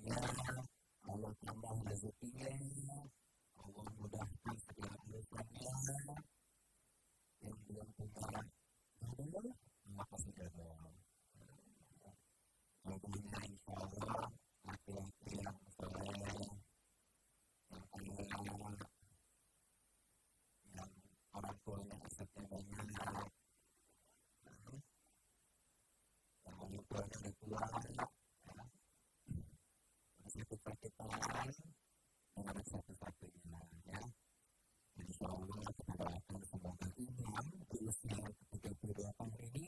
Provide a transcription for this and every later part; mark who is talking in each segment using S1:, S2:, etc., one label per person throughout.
S1: kaya, Allah tambah rezekinya, Allah mudahkan segala urusannya. Yang belum punya jodoh, maka sudah jodoh. Jodohnya insya Allah laki-laki yang soleh, yang kaya, yang orang tuanya asetnya banyak, yang orang tuanya udah tua, satu-satunya dengan satu-satunya ya. Insya Allah kita doakan semoga imam di usia 32 tahun ini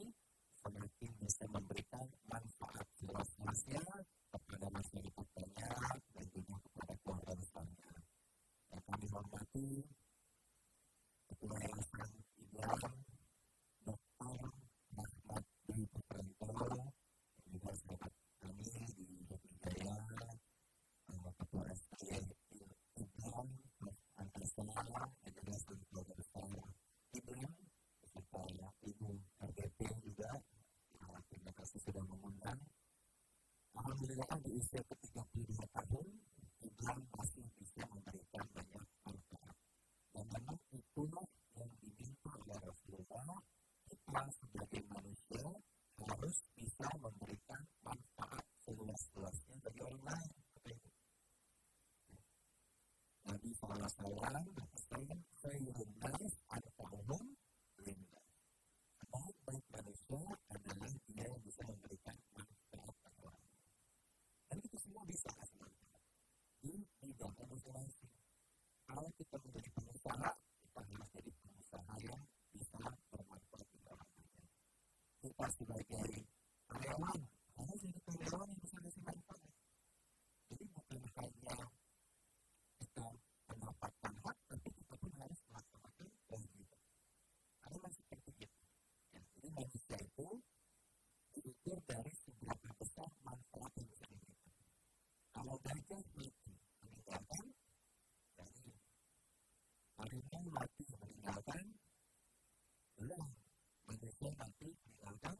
S1: semakin bisa memberikan manfaat luas-luasnya kepada masyarakat banyak dan juga kepada keluarga besarnya. Yang kami hormati Ketua Yayasan Ibrahim Dr. Rahmat Dwi Putranto dan juga sahabat kami di Jogja, Ketua STI Ibrahim Antasana dan juga seluruh keluarga besar Ibrahim beserta Ibu RDP juga. Terima kasih sudah mengundang. Alhamdulillah di usia ke-32 tahun Ibrahim masih bisa memberikan banyak manfaat. Dan memang itulah yang diminta oleh Rasulullah. Kita sebagai manusia harus bisa memberikan manfaat seluas-luasnya bagi orang lain. Nabi SAW berpesan, khairun nas anfa'uhum linnas. Baik manusia adalah dia yang bisa memberikan manfaat bagi orang. Dan itu semua bisa kasih manfaat di bidang masing-masing. Kalau kita menjadi pengusaha, kita harus jadi pengusaha yang bisa bermanfaat bagi orang lain. Kita sebagai karyawan harus jadi karyawan yang bisa kasih manfaat. Jadi bukan hanya kita mendapatkan hak, tapi kita pun harus melaksanakan kewajiban. Karena masih seperti itu. Jadi manusia itu diukur dari seberapa besar manfaat yang bisa diberikan. Kalau gajah mati meninggalkan, jadi harimau mati meninggalkan, belum. Manusia mati meninggalkan,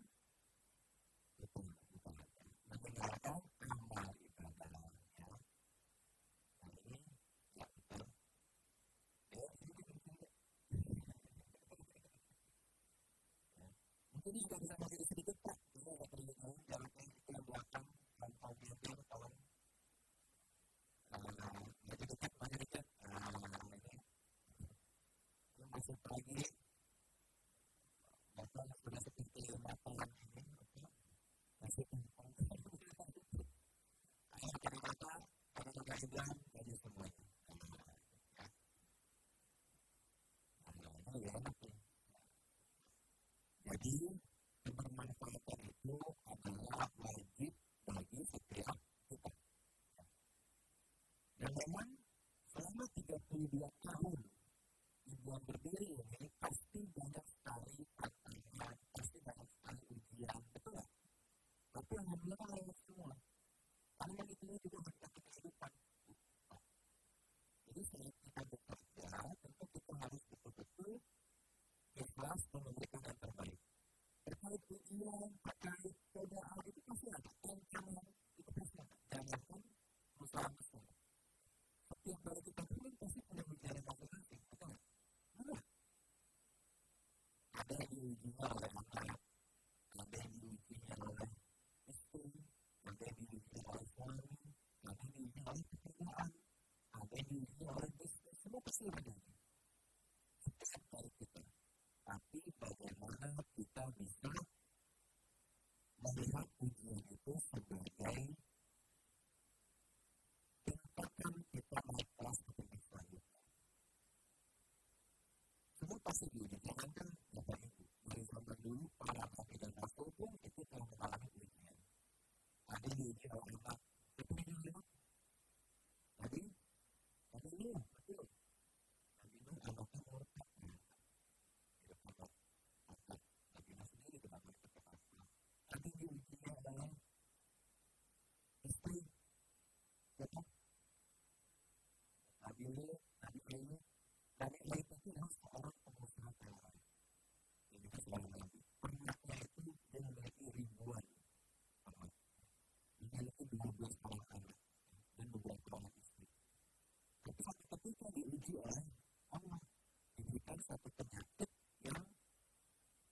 S1: betul, meninggalkan amal ibadah. Mungkin juga bisa menjadi sedikit Pak. Ini ada perlindungan dalam yang belakang dan komputer tahun jadi dekat banyak dekat. Ini masuk lagi. Bapak sudah seperti makanan ini. Masih tentang ayo cari mata, ada juga bilang jadi semuanya. Ya enak ya. Jadi kebermanfaatan itu adalah wajib bagi setiap kita. Dan memang selama 32 tahun Ibuan berdiri ini pasti banyak sekali tantangan, pasti banyak sekali ujian, betul nggak? Tapi alhamdulillah lewat semua. Karena itu juga berkat kehidupan. Jadi saat kita bekerja, tentu kita harus betul-betul ikhlas memberikan yang terbaik. Terkait ujian, terkait godaan itu pasti ada. Tantangan itu pasti ada. Jangankan usaha besar. Setiap kali kita turun pasti punya ujian yang masing-masing. Betul nggak? Nah, ada yang diujinya oleh anak, ada yang diujinya oleh istri, ada yang diujinya oleh suami, ada yang diujinya oleh pekerjaan, ada yang diujinya oleh bisnis. Semua pasti ada. Setiap kali kita. Tapi bagaimana kita bisa melihat ujian itu sebagai tingkatan kita naik kelas ke tingkat selanjutnya. Semua pasti diuji. Jangankan Bapak Ibu. Dari zaman dulu, para nabi dan rasul pun itu telah mengalami ujian. Ada diuji oleh anak. Itu yang lihat. Tadi ini, betul. Tadi itu anaknya murtad. Nanti diujinya adalah istri, betul. Nabi ini, dan yang lain itu adalah seorang pengusaha kaya. Ini seorang nabi. Pernahnya itu dia memiliki ribuan anak. Dia memiliki 12 orang anak. diuji oleh Allah, diberikan satu penyakit yang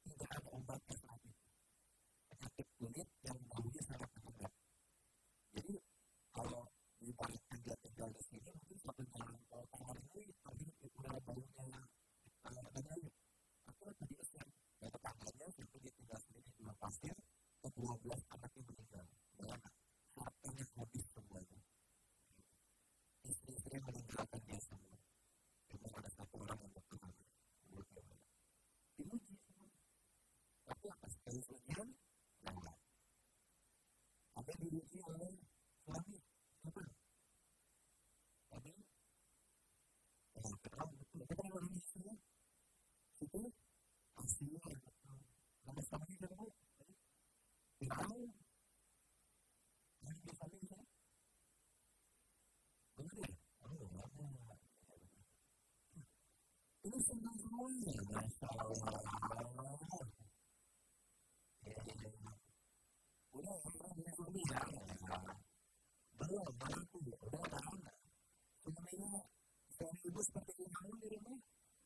S1: tidak ada obatnya saat itu, penyakit kulit yang baunya sangat menyengat. Jadi kalau dibalikkan dia tinggal di sini, mungkin satu jalan tahun ini tadi udah baunya ada. Aku tadi usia ya tetangganya sampai dia tinggal sendiri di rumah pasir, ke-12 anaknya meninggal. Bayangkan, hartanya habis semuanya. Istri-istri meninggalkan dia semua. Cuma ada satu orang yang bertahan. Diuji semua. Tapi apa sekali ujian? Nah, ada diuji oleh suami. Apa? Tadi, kenal betul. Kita kan orang istrinya. Itu hasilnya betul. Nama suaminya siapa bu? Tahu. Yang di suami siapa? Benar ya? Ini senang semuanya. Masya Allah. Udah orang punya suami ya? Belum, aku udah tahu. Suaminya suami ibu seperti kamu di rumah?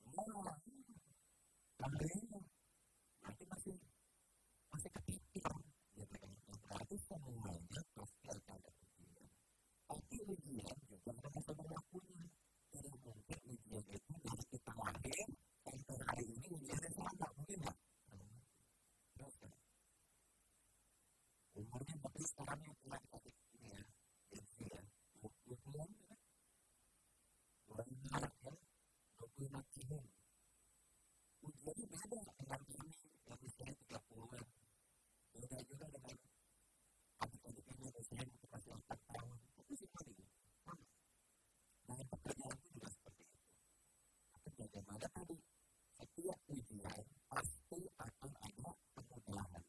S1: Wah, alhamdulillah. Berarti masih kecil. Berarti semuanya pasti akan ada ujian. Tapi ujian juga ada masa berlakunya. Tidak mungkin ujian itu dari kita lahir sampai hari ini ujiannya sama, mungkin nggak? Terus kan? Umurnya berarti sekarang yang telah dikasih ini ya, jadi ya, 20-an kan? 25 ya, 25 tahun. Ujiannya beda dengan ini yang usianya 30-an. Beda juga dengan adik-adiknya yang usianya masih 4 tahun. Itu sih paling. Dengan pekerjaan itu juga seperti itu. Tapi bagaimana tadi? Setiap ujian pasti akan ada kemudahan.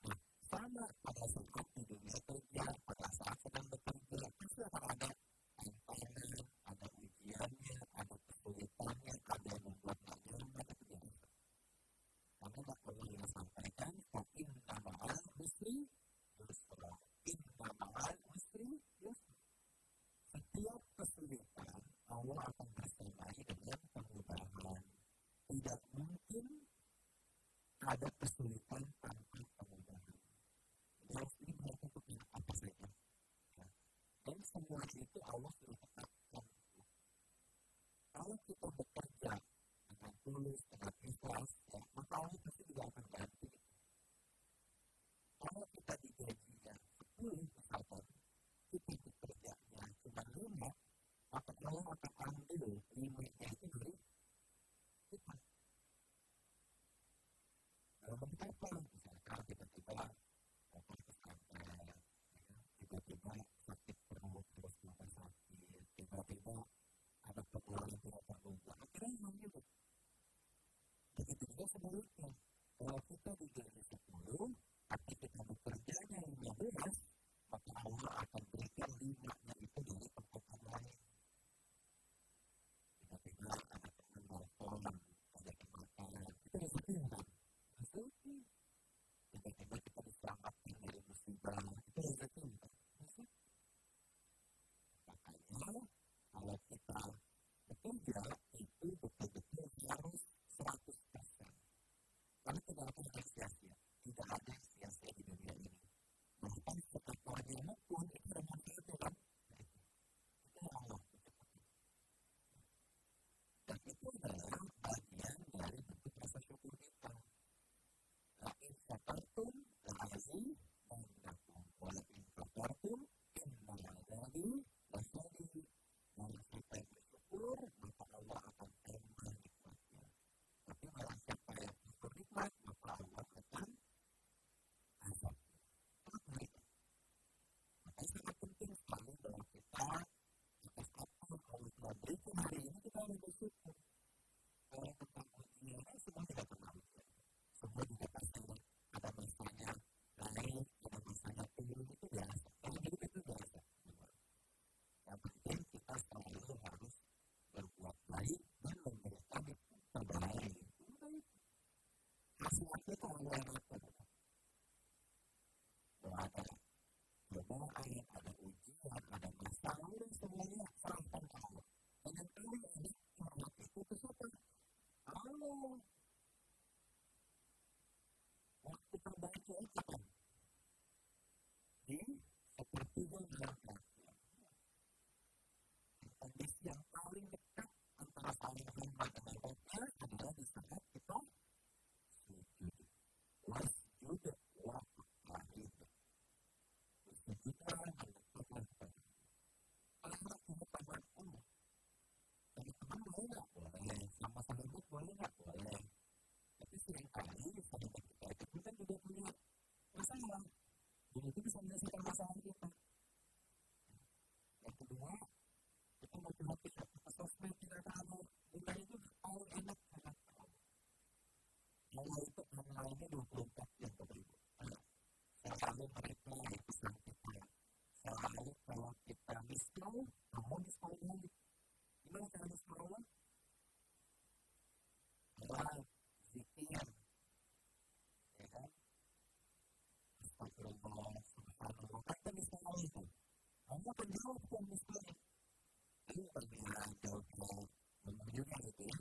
S1: Nah, sama pada saat di dunia kerja, pada saat sedang bekerja, pasti akan ada tantangan, ada ujiannya, ada kesulitannya, ada yang membuat nyaman, ada kebiasaan. Karena Allah yang sampaikan, inna ma'al usri yusra. Inna ma'al usri yusra. Setiap kesulitan, Allah akan bersamai dengan kemudahan. Tidak mungkin ada kesulitan tanpa kemudahan. Dan ini berarti untuk apa saja. Dan semua itu Allah sudah tetapkan. Kalau kita bekerja dengan tulus, dengan ikhlas, ya, maka Allah pasti juga akan ganti. Kalau kita digajinya 10 misalkan, kita bekerjanya cuma 5, maka Allah akan ambil 5-nya itu dari kita. Dalam bentuk apa? Misalkan tiba-tiba tiba-tiba sakit perut, terus makan sakit, tiba-tiba ada pengeluaran tidak terduga. Akhirnya memang gitu. Begitu juga sebaliknya. Kalau kita digaji 10, tapi kita bekerjanya 15, maka Allah akan berikan 5-nya itu dari tempat lain. Tiba-tiba ada teman nelfon, ada kemakanan, itu rezeki kan? Rezeki. Tiba-tiba kita diselamatkan dari musibah, itu rezeki kan? Rezeki. Makanya kalau kita bekerja itu betul-betul harus 100%. Karena tidak akan ada sia-sia. Tidak ada sia-sia di dunia ini. Bahkan setelah ilmu pun itu ada manfaatnya. motivasi ke sosmed kita tahu bukan itu tahu enak sangat tahu kalau itu online-nya 24 jam Bapak Ibu selalu mereka pesan kita selalu kalau kita miss call kamu miss call lagi gimana cara miss call zikir ya kan astagfirullah subhanallah kita miss call itu kamu akan jawab kok miss call ini perbedaan jawab menunjukkan gitu ya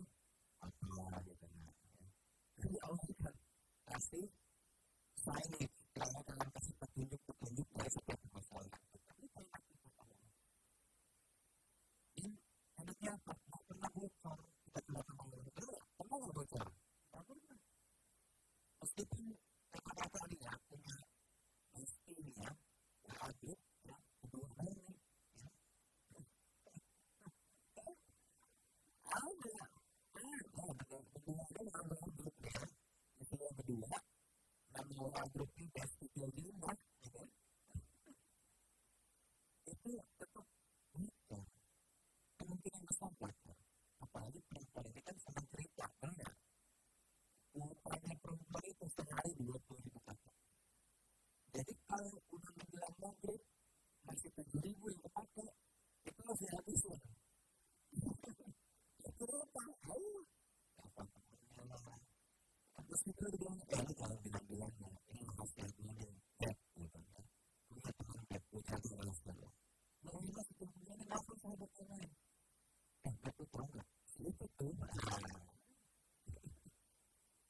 S1: apa gitu jadi Allah kan kasih sign kalau kalian kasih petunjuk dari setiap masalah tapi kalau kita tahu ini enaknya apa nggak pernah bocor kita tidak pernah nggak bocor nggak pernah meskipun kata-kata dia punya mestinya nggak adil ya kedua ini kedua nama grupnya pasti jadi mas itu tetap bisa kemungkinan besar bocor apalagi perempuan ini kan senang cerita benar umumnya perempuan itu sehari 20.000 kata jadi kalau udah menjelang maghrib masih 7.000 yang kepake itu masih habisin itu tahu kapan temennya terus itu bilang ini kalau bilang-bilangnya ini hasil dulu ya gitu ya punya teman ya punya teman selalu mau juga sebetulnya ini langsung sahabat yang lain itu tahu nggak itu tuh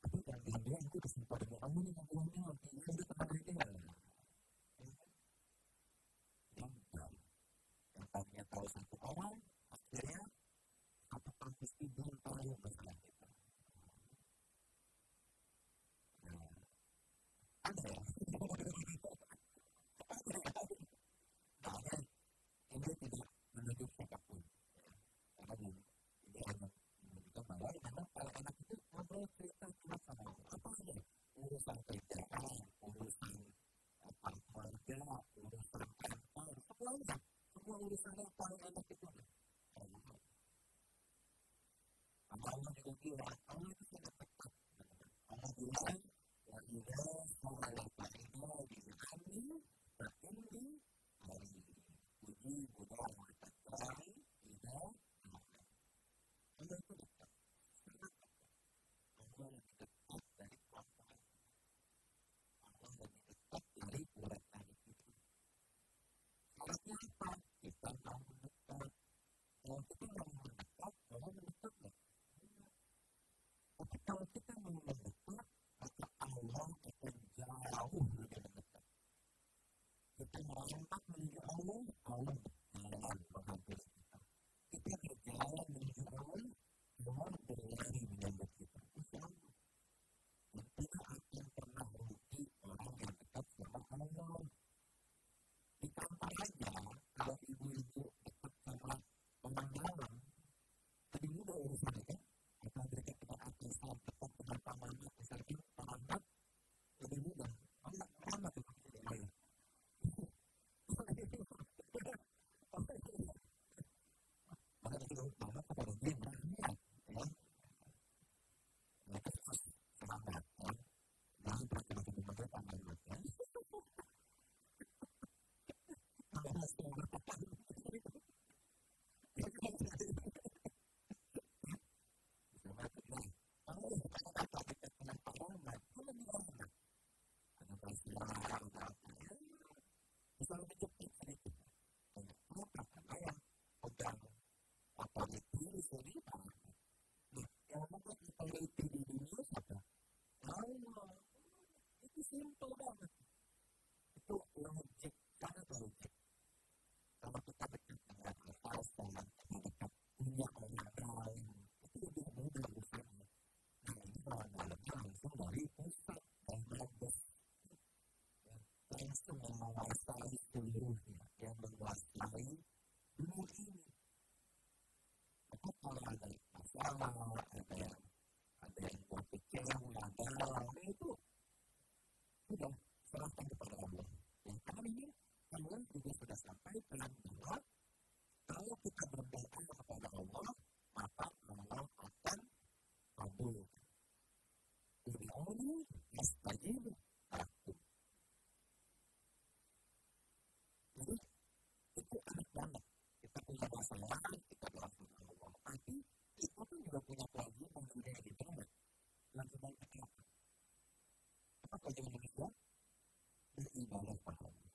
S1: tapi yang bilang itu kesimpulan dari kamu nih yang bilangnya ini itu teman itu yang tadinya tahu satu orang akhirnya satu kampus itu belum tahu masalah itu ada ya makanya ini tidak menunjuk siapapun karena ini hanya menunjukkan bahwa memang kalau anak itu ngobrol cerita masalah apa aja urusan kerjaan urusan keluarga urusan kantor semuanya semua urusan yang paling enak itu Allah juga bilang Allah itu sangat tepat Allah bilang وإذا سألك عبادي عني فإني قريب أجيب دعوة الداعي إذا دعان Allah itu dekat sangat dekat Allah lebih dekat dari kuasa Allah lebih dekat dari urat-urat itu syaratnya apa? Kita mau mendekat kalau kita mau mendekat Allah mendekat nggak? Tapi kalau kita mau mendekat maka Allah akan jauh lebih mendekat. Kita melangkah menuju Allah, Allah berjalan menghampiri kita. Kita berjalan menuju Allah, Allah berlari menyambut kita. Insya Allah. Dan tidak akan pernah rugi orang yang dekat sama Allah. Di kantor aja, kalau ibu-ibu dekat sama orang dalam, lebih mudah urusan kan? Kita berikan kepada atasan, dekat dengan pamannya, misalnya pamannya lebih mudah. Mana tuh? Maka itu paman kepada dia banyak, ya. Mereka harus semangat, ya. Jangan percaya dengan pamannya, ya. Pamannya semua berkata. Bisa lebih cepat sedikit. Karena yang pegang apa itu sendiri. Nah, yang membuat kita itu di dunia siapa? Allah. Itu simpel banget. Itu logik, sangat logik. Kalau kita dekat dengan atasan, kita dekat punya orang lain, itu lebih mudah urusannya. Nah, ini dalamnya langsung dari pusat dan bagus. Langsung yang menguasai seluruhnya, yang menguasai dunia ini. Maka kalau ada masalah, ada yang buat kecewa, galau, itu sudah serahkan kepada Allah. Yang kali ini Allah juga sudah sampaikan bahwa kalau kita berdoa rajin, takut. Jadi itu aneh banget. Kita punya masalah, kita langsung ngomong. Tapi kita pun juga punya kewajiban juga yang ditolak. Kewajiban kita apa? Apa kewajiban manusia? Beribadah pada Allah.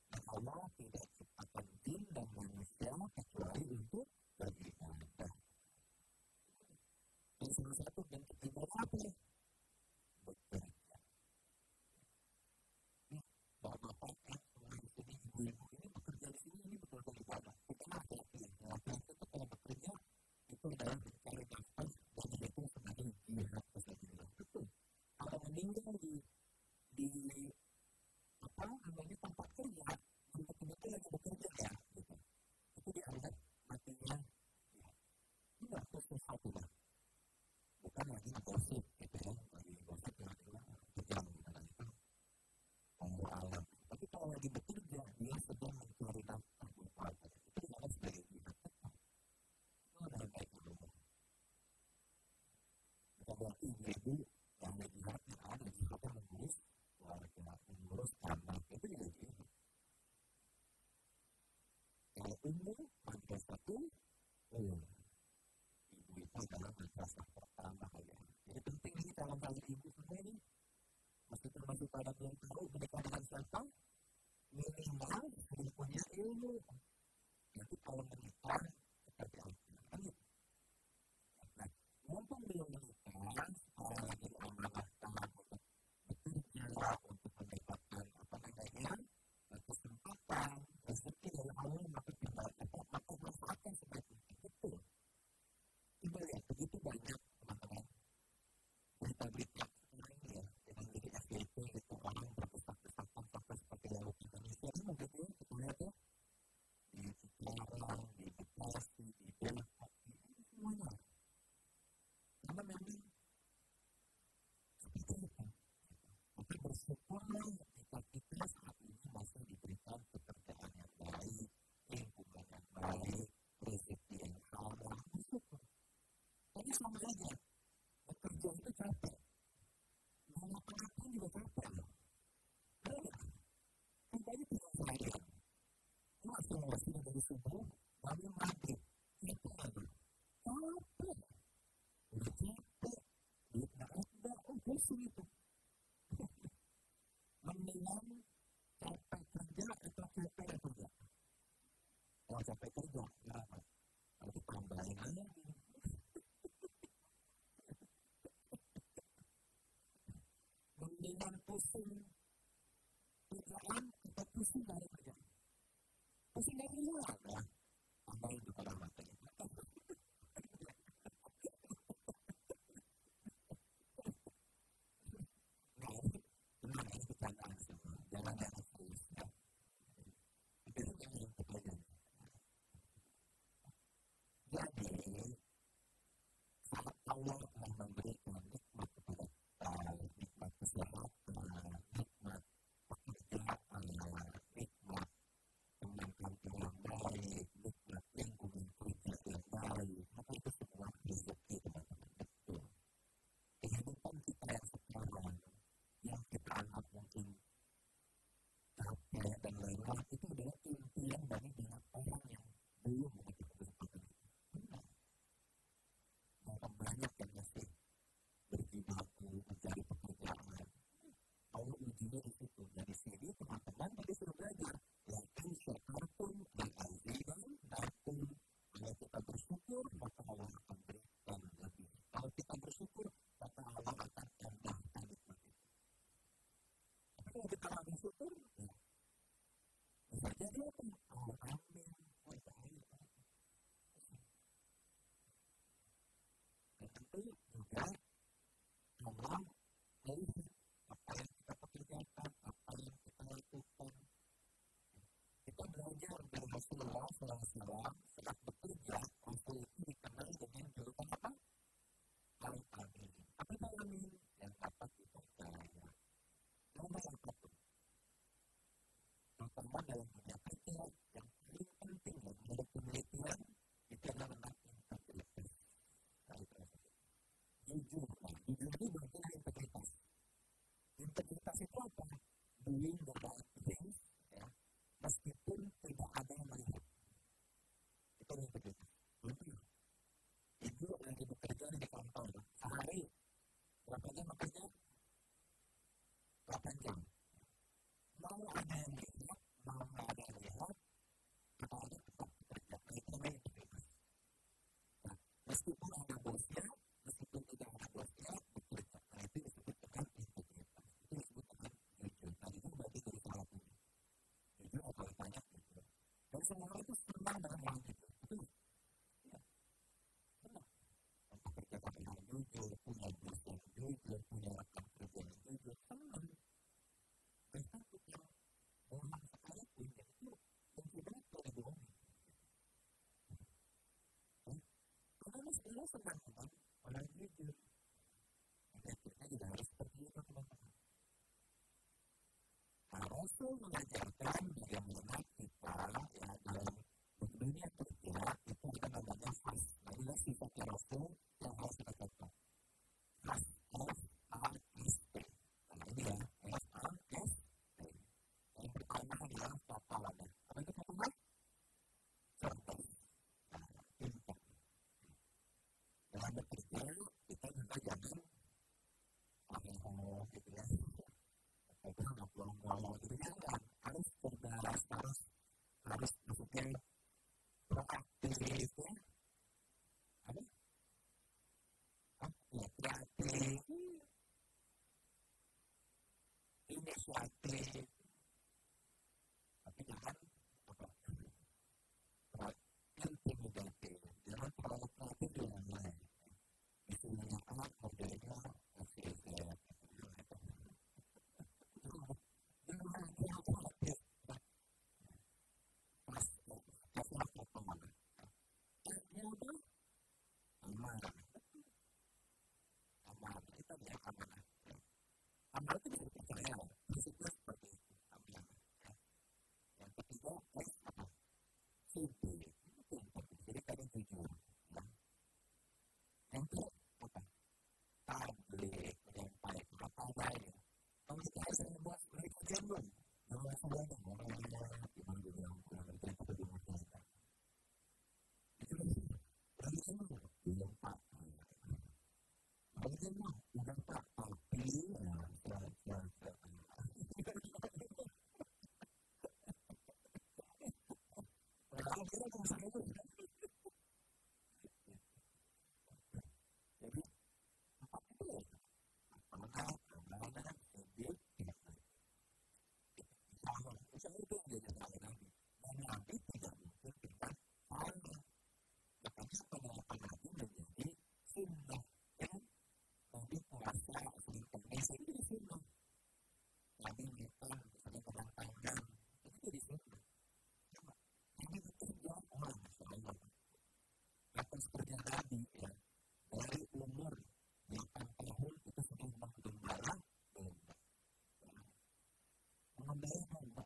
S1: Dan Allah tidak ciptakan jin dan manusia kecuali untuk beribadah. Dan salah satu bentuk ibadah apa ya? Bekerja. Bapak-bapak, ibu-ibu ini bekerja di sini, ini betul-betul ibadah. Kita laki-laki. Laki-laki itu kalau bekerja, itu adalah mencari nafas dan itu sebagai jihad fisabilillah. Betul. Kalau meninggal di tempat kerja, betul-betul lagi bekerja ya. Gitu. Itu dianggap matinya. Ini nggak khusus satu lah. Bukan lagi gosip gitu ya. Lagi gosip ya, kejam gitu kan. Itu alam. Tapi kalau lagi bekerja, dia sedang mencari nafkah buat keluarga. Itu dianggap sebagai jihad. Itu adalah baik dulu. Bukan berarti ibu yang ada jihad yang ada jihad yang mengurus keluarga, mengurus anak, itu juga jihad. Kalau umur madrasah itu, ibu itu adalah madrasah pertama kalian. Jadi penting ini dalam kali ibu semua ini, meskipun masih pada belum tahu menikah dengan siapa, minimal sudah punya ilmu. Nanti kalau menikah seperti apa? Nah, mumpung belum menikah, sekarang lagi amanahkan untuk bekerja, untuk mendapatkan kesempatan, rezeki dari Allah, maka manfaatkan sebaik-baiknya. Betul. Coba lihat, begitu banyak teman-teman berita-berita sekarang ya, dengan bikin FYP gitu, orang berdesak-desakan sampai seperti laut Indonesia ini begitu ya, kita lihat ya, di Cikarang, di Bekasi, di Depok, semuanya. Karena memang seperti itu. Tapi bersyukurlah jika kita saat ini masih diberikan pekerjaan yang baik, lingkungan yang baik, rezeki yang halal, bersyukur. Tapi sama aja, bekerja itu capek. Mau ngapa-ngapain juga capek loh. Kayaknya tidak saya. Langsung sudah dari subuh, bangun maghrib. Itu lagi. Capek. Udah capek. Duit nggak ada. Pusing itu. Mendingan capek kerja atau capek kerja. Kalau capek kerja, kenapa? Kalau tambahin aja. Mendingan pusing kerjaan atau pusing dari kerjaan. Pusing dari luar ya. Tambahin juga dalam matanya. Nah, ini bercandaan semua. Jangan serius ya. Itu yang terjadi. Jadi, saat Allah telah memberikan nikmat kepada kita, nikmat kesehatan, nikmat pekerjaan, nikmat teman kantor yang baik, nikmat lingkungan kerja yang baik, maka itu semua rezeki teman-teman. Betul. Kehidupan kita yang sekarang, yang kita anggap mungkin capek dan lelah, itu adalah impian dari banyak orang yang belum mengerti kesempatan itu. Benar. Bahkan banyak yang masih berjibaku mencari pekerjaan. Allah ujinya di situ. Dari sini teman-teman tadi sudah belajar. Lakin syakartum dan azidan lakum. Kalau kita bersyukur, maka Allah akan berikan lebih. Kalau kita bersyukur, maka Allah akan tambahkan nikmat itu. Tapi kalau kita nggak bersyukur, ya bisa jadi apa? Oh, amin. Oh, baik. Dan tentu juga Allah melihat apa yang kita pekerjakan, apa yang kita lakukan. Kita belajar dari Rasulullah SAW saat bekerja, Rasul itu dikenal dengan julukan apa? Al-Amin. Apa itu Al-Amin? Yang dapat dipercaya. Nomor apa tuh? Terutama dalam dunia kerja, yang paling penting menurut penelitian itu adalah tentang integritas. Jujur. Jujur itu berarti integritas. doing the right things, ya, meskipun tidak ada yang melihat. Itu yang berbeda. Ibu lagi bekerja di kantor, sehari berapa jam bekerja? 8 jam. Mau ada yang lihat, mau nggak ada yang lihat, kita ada tetap bekerja. Itu yang berbeda. Nah, meskipun ada bosnya, meskipun tidak ada bosnya, bekerja. Nah, itu disebut dengan integritas. Itu disebut dengan jujur. Nah, itu berarti dari salah satu. Jujur atau banyak jujur. Dan semua orang itu senang dengan yang jujur. Betul? Ya. Senang. Untuk kerja sama yang jujur, punya bos yang jujur, punya rekan kerja yang jujur. Senang. Dan satu yang bohong sekalipun, yaitu integritas dari bohong. Karena semua senang dengan orang jujur. Dan kita juga harus seperti itu, teman-teman. Nah, Rasul mengajarkan bagaimana kita ya, dalam dunia kerja itu ada namanya fast. Nah, ini sifatnya Rasul yang harus kita catat. Fast, F-A-S-T. Nah, ini ya, F-A-S-T. Yang pertama adalah papalannya. Apa itu papalan? Cerdas. Pintar. Dalam bekerja, kita juga jangan gitu ya. Itu nggak pulang-pulang gitu kan. Harus cerdas, harus maksudnya proaktif ya. Ada? Ya, kreatif. Inisiatif. Tapi jangan intimidatif. Jangan terlalu kreatif dengan lain. Istilahnya anak modelnya FCZ. Amal itu bisa dipercaya, prinsipnya seperti itu. Yang ketiga, apa? Simple. Itu yang penting. Jadi tadi jujur. Yang kedua, apa? Tablik, menyampaikan apa baik. Kalau kita sering buat mereka jenuh, jangan semuanya ngomongnya, gimana juga yang mereka itu dimaksudkan. Itu lagi semua, belum Pak. Lagi semua, udah Pak, tapi jadi apa itu ya? Saya itu yang jadi Nabi. Dan Nabi tidak mungkin kita sama. Makanya pada Nabi menjadi sunnah. Nabi puasa, sering kemis, itu jadi sunnah. Nabi makan, sering kebang tangan, itu jadi sunnah. Nabi bekerja, Masya Allah. Bahkan seperti Nabi ya, dari umur 8 tahun itu sudah menggembala domba. Menggembala domba.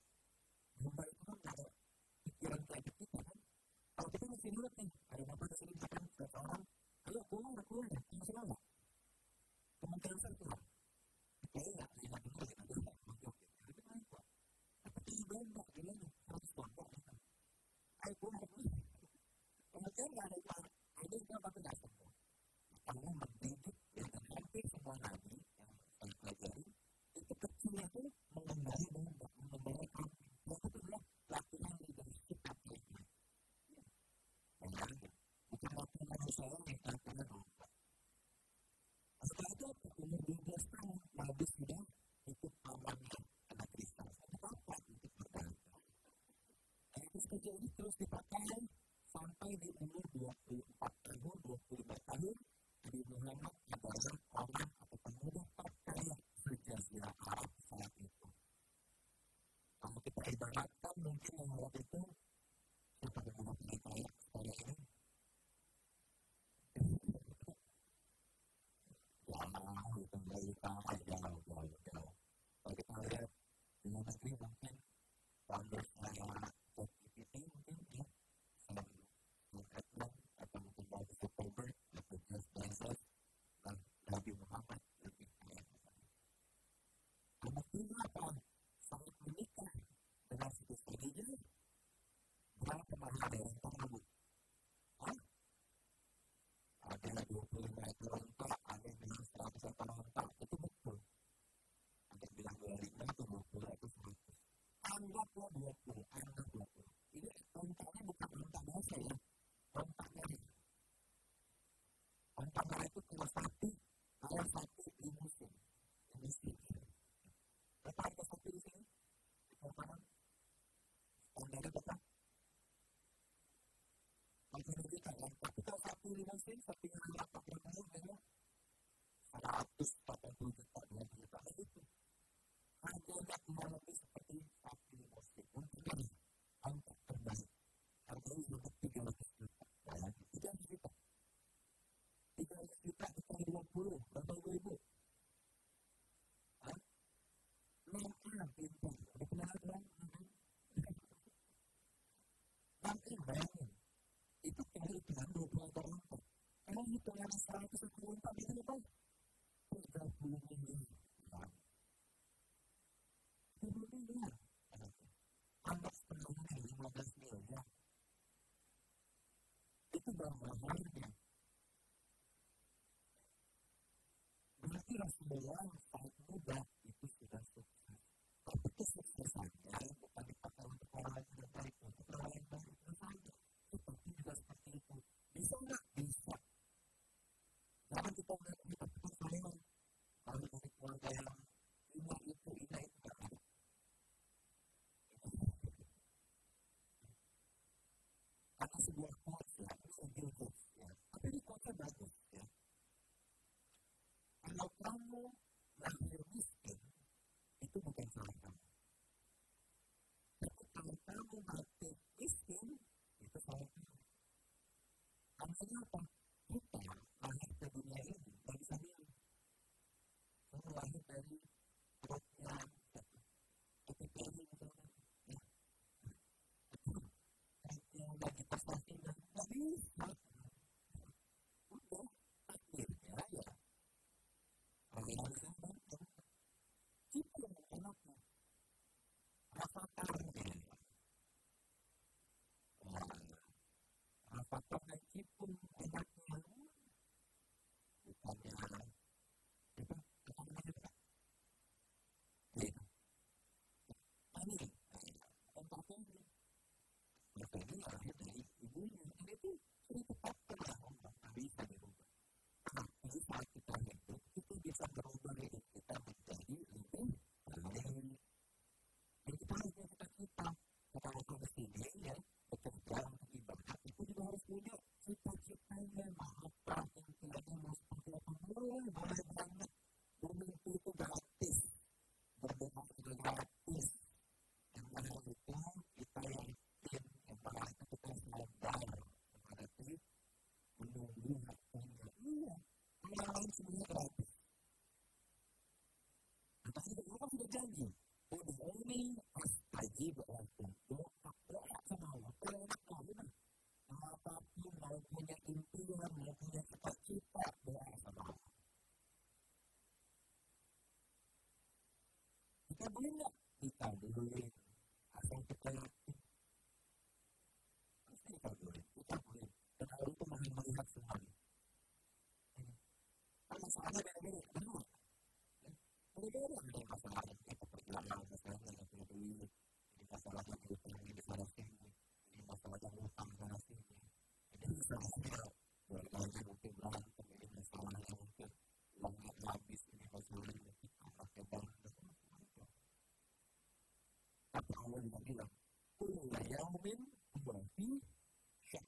S1: Domba itu kan ada pikiran kayak gitu kan. Kalau kita masih nurut nih, ada bapak kesini makan ke orang, ayo keluar, masih lama. Kemungkinan satu, kayaknya nggak terima dulu dengan domba, menjauh gitu. Itu kan apa? Tapi domba, gimana? Harus domba kan. Ayo keluar. Kemungkinan nggak ada yang ada yang apa tidak semua. Karena mendidik dengan hampir semua nabi yang saya pelajari itu kecilnya itu mengenali domba, mengenali kambing. Itu adalah latihan dari sikapnya. Bukan latihan manusia yang latihan domba. Setelah itu umur 12 tahun Nabi sudah ikut pamannya anak Kristen. Apa untuk berdagang? Etis kerja ini terus dipakai sampai di umur 24 tahun, 25 tahun. Nabi Muhammad adalah orang atau pemuda terkaya sejazirah Arab saat itu. Kalau kita ibaratkan mungkin yang waktu itu siapa pemuda terkaya sekarang ini? Itu dari jauh. Kalau kita lihat di luar negeri mungkin founders ChatGPT mungkin ya atau mungkin dari Zuckerberg atau Jeff Bezos dan Nabi Muhammad lebih kaya. Buktinya apa? aja berapa mahal ya rentang rambut? Hah? Ada yang 25 ekor rontok, ada yang bilang 100 ekor rontok, itu betul. Ada yang bilang 25 itu 20 itu 100. Anggaplah 20, anggap 20. Ini rontoknya bukan rontok biasa ya, rontok merah. Rontok merah itu kalau satu limusin. Berapa harga satu di sini? Standarnya berapa? 40 juta kan? Tapi kalau satu limusin, satu yang rapat yang lain memang 180 juta, 20 juta itu. Harganya kurang lebih seperti satu limusin. Untuk terbaik. Harganya sudah 300 juta. Bayangin, 300 juta. 300 juta kita 50, berapa ribu? Hah? Pintar. Ada kenal kan? Bayangin. Itu kali hitungan 20 ekor rontok. Kalau hitungan 100 ekor rontok itu berapa? 30 miliar. 30 miliar. Anggap setengahnya 15 miliar. Itu harganya. Berarti Rasulullah saat muda itu sudah sukses. Tapi kesuksesannya bukan dipakai untuk orang lain yang baik, untuk orang lain baik saja. Seperti juga seperti itu. Bisa nggak? Bisa. Jangan kita mengatakan saya kalau dari keluarga yang ini itu nggak ada. Karena sebuah quotes ya, ini Bill Gates ya. Tapi ini quotesnya bagus ya. Kalau kamu lahir miskin, itu bukan salah kamu. Tapi kalau kamu mati miskin, itu salah kamu. Artinya apa? Kita lahir ke dunia ini, nggak bisa milih. Kamu lahir dari perutnya epidemi misalnya. Yang bagi prestasinya, nggak bisa. Udah, akhirnya ya. Itu yang enaknya. Rafakarnya. Rapakar dan cipun enaknya. Bukannya itu ini tempatnya ini lahir dari ibunya. Ini tuh tetapkan lah, nggak bisa dirubah. Tapi saat kita hidup, itu bisa berubah hidup kita menjadi lebih baik. Dan kita harus punya cita-cita. Kita harus ke sini ya, bekerja untuk ibadah. Itu juga harus punya cita-citanya. Apa impiannya mau seperti apa? Boleh banget. Bermimpi itu gratis. Berdoa itu gratis. Yang mana itu kita yakin, yang mana itu kita sadar. Berarti menunggu waktunya. Iya. Yang lain semuanya gratis. Tapi kita sudah janji. Ini astajib lakum. Doa sama Allah. Doa. Apapun mau punya impian, mau punya cita-cita, doa sama Allah. Kita boleh nggak? Kita boleh. Asal kita yakin. Pasti kita boleh. Kita boleh. Dan Allah itu maha melihat semuanya. Masalahnya beda-beda. Benar. Beda-beda. Ada masalahnya kita perjuangan, masalahnya yang punya duit. Ini masalahnya utang, ini salah sini. Ini masalahnya utang, salah sini. Ini masalahnya keluarganya mungkin berantem. Ini masalahnya mungkin uangnya habis. Ini masalahnya kita pakai bank. Tapi Allah juga bilang, kulla yaumin huwa fi sya'n.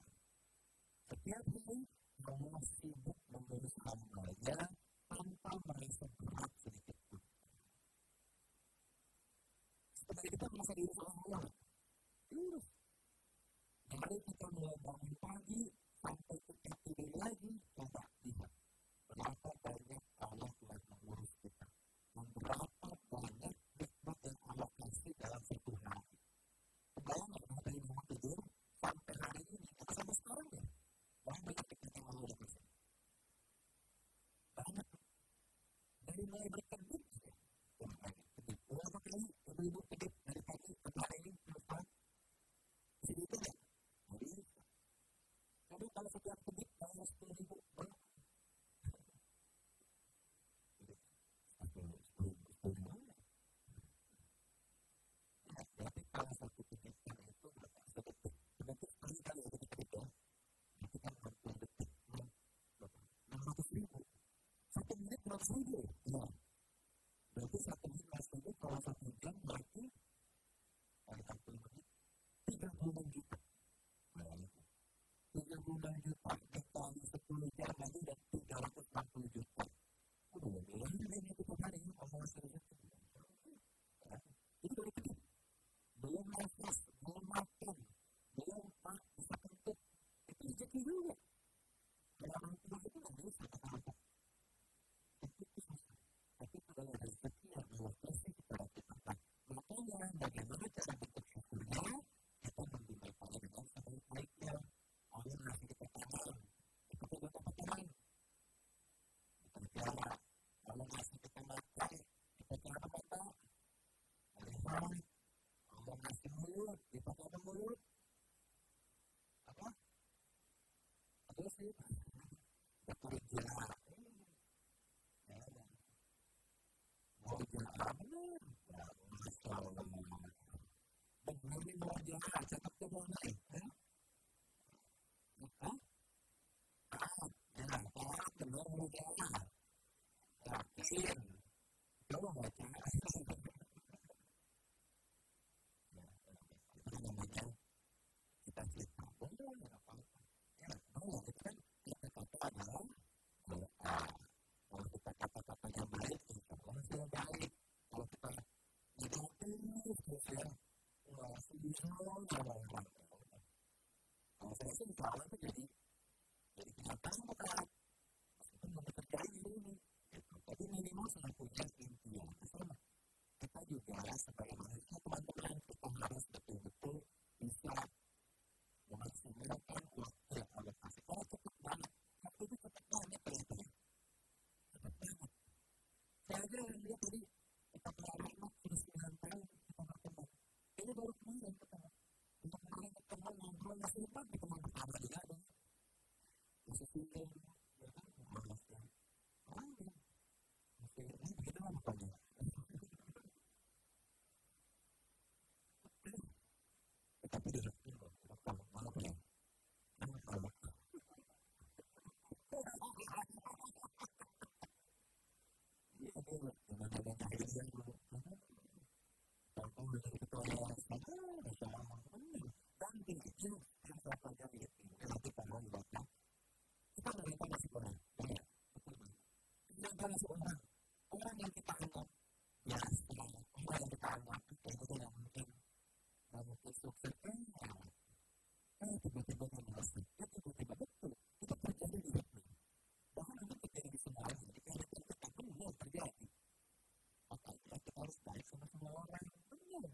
S1: Setiap hari Allah sibuk mengurus hambanya tanpa merasa berat sedikit pun. Seperti kita merasa diurus oleh Allah. Diurus. Dari kita mulai bangun pagi sampai kita tidur lagi, coba lihat berapa banyak Allah telah mengurus kita. Dan berapa banyak nikmat yang Allah kasih dalam satu hari. Kebayang nggak dari bangun tidur sampai hari ini, atau sampai sekarang ya? Banyak nikmat yang Allah udah kasih. Banyak. Dari mulai berkedip ya. Berapa kali ibu-ibu kedip dari pagi sampai hari ini? 15.000. Ya. Berarti 15.000 kalau 1 jam berarti 40 menit 36 juta. 36 juta dikali 10 jam lagi dan 360 juta. Udah ini kita hari ini omongan serius. Itu dari kecil. Belum nafas, belum makan, belum bisa kentut. Itu rezeki juga. Kalau orang tua itu nggak bisa kata-kata. Itu susah. Tapi kalau rezeki yang Allah kasih kepada kita. Makanya bagaimana cara kita bersyukurnya? Kita menggunakannya dengan sebaik-baiknya. Allah ngasih kita tangan. Kita tidak dapat tangan. Kita bicara. Allah ngasih kita mata. Kita cara mata. Melihat. Allah ngasih mulut. Kita cara mulut. Apa? Ada sih. Bekerja. Mau jalan. Masya Allah. Benar ini mau jalan. Cakap ke mana? Hah? Ya, orang benar mau jalan. Yakin. Coba baca. Itu namanya kita cerita. Benar apa-apa. Ya, benar. Itu kan kita kata adalah doa. Kalau kita kata-katanya baik, insya Allah hasilnya baik. Kalau kita negatif, misalnya, wah, sedih orang. Kalau saya sih, kalau itu jadi kenyataan berat. Meskipun belum terjadi ini. Tapi minimal sudah punya impian. Sama. Kita juga sebagai manusia, teman-teman, kita harus betul-betul bisa memaksimalkan waktu yang Allah kasih. Kalau cepat banget, waktu itu cepat banget kelihatannya. Cepat banget. Saya aja lihat tadi, kita keluar anak sudah 9 tahun, kita ketemu. Ini baru kemarin ketemu. Untuk kemarin ketemu, ngobrol, masih lepas di teman pertama juga. Masih single, ya kan? Masih begitu lah makanya. Tapi di rezeki loh, maaf ya. Kalau iya dulu, dengan adanya hadiah dulu. Tahu dari ketua sama nanti itu yang saya pelajari kalau kita mau baca, kita nggak ngasih orang, ya, yang ngasih orang yang kita anggap ya, orang yang kita anggap itu yang mungkin sukses tiba-tiba ngasih, tiba-tiba betul itu terjadi di hidup. Bahkan itu terjadi di semua orang. Jika kita benar terjadi, maka kita harus baik sama semua orang. Benar.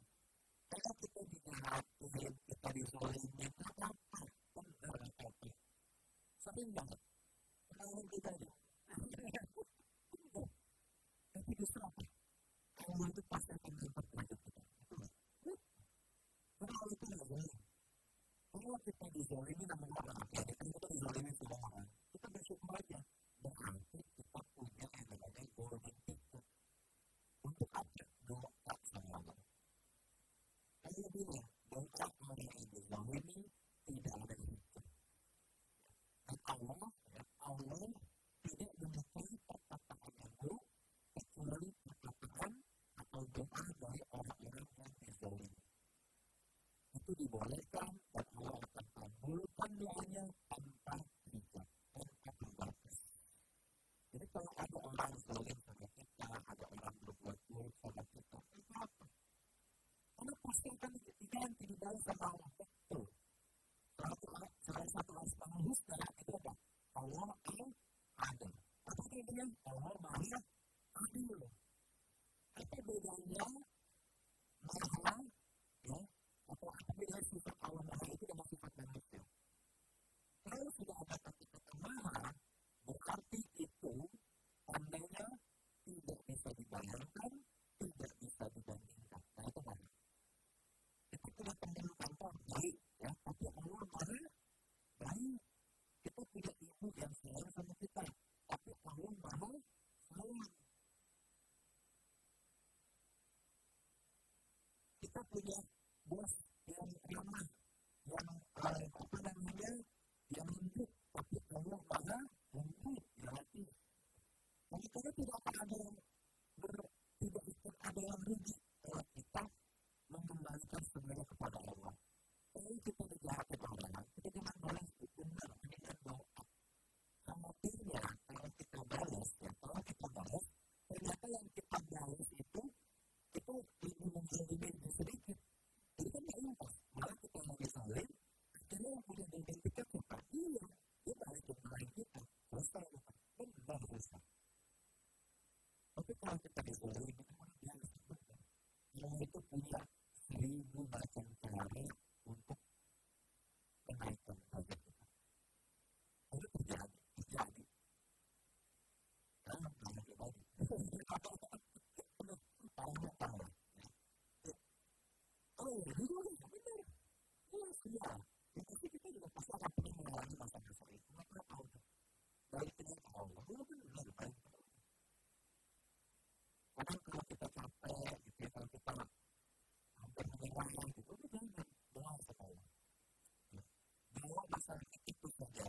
S1: Kalau kita dijahatin, kita dizolimi, apa-apa. Benar apa-apa. Sering banget. Kalau kita aja. Tapi justru apa? Allah itu pasti akan melihat wajah kita. Karena Allah itu nggak boleh. Kalau kita dizolimi namanya orang, ya kita dizolimi semua orang. Kita bersyukur aja. Berarti kita punya yang namanya golden ticket. Untuk apa? Doa sama Allah. Saya bilang, doa orang yang dizolimi tidak ada hidup. Dan Allah tidak menyukai perkataan yang buruk kecuali perkataan atau doa dari orang-orang yang dizolimi. Itu dibolehkan dan Allah akan kabulkan doanya tanpa hijab, tanpa terbatas. Jadi kalau ada orang zalim sama kita, ada orang berbuat buruk sama kita, itu apa? Karena pasti akan diganti dibalas sama Allah. Betul. Salah satu asmaul husna itu apa? Allah al-adil. Apa bedanya? Allah maha adil. Apa bedanya maha, ya? Atau apa bedanya sifat Allah maha itu dengan sifat manusia? Kalau sudah ada kata-kata maha, berarti itu tandanya tidak bisa dibayangkan, tidak bisa dibandingkan. Nah itu mana? Kita punya teman kantor baik, ya, tapi Allah maha baik. Kita punya ibu yang sayang sama kita, tapi Allah maha sayang. Kita punya bos yang ramah, yang apa namanya, yang lembut, tapi Allah maha lembut, berarti. Kita tidak yang rugi kalau kita mengembalikan semuanya kepada Allah. Kalau kita dijahatin orang, kita jangan balas benar dengan doa. Khawatirnya kalau kita balas, ternyata yang kita balas itu lebih menjadi sedikit. Jadi kan nggak impas. Malah kita yang disalin, akhirnya yang punya identitas siapa? Dia balik ke orang kita. Selesai, benar selesai. Tapi kalau kita disalin, kita malah biasa. Yang itu punya 1000 macam cara untuk menaikkan harga kita. Itu terjadi. Jangan pribadi. Tahu. Oh, benar. Iya. Tapi kita juga pasti akan pernah mengalami masa-masa itu. Mereka tahu. Balik ke Allah. Benar. Kadang kalau kita capek, gitu, kalau kita hampir menyerah, gitu, jangan doa sekali. Bawa masalah itu saja.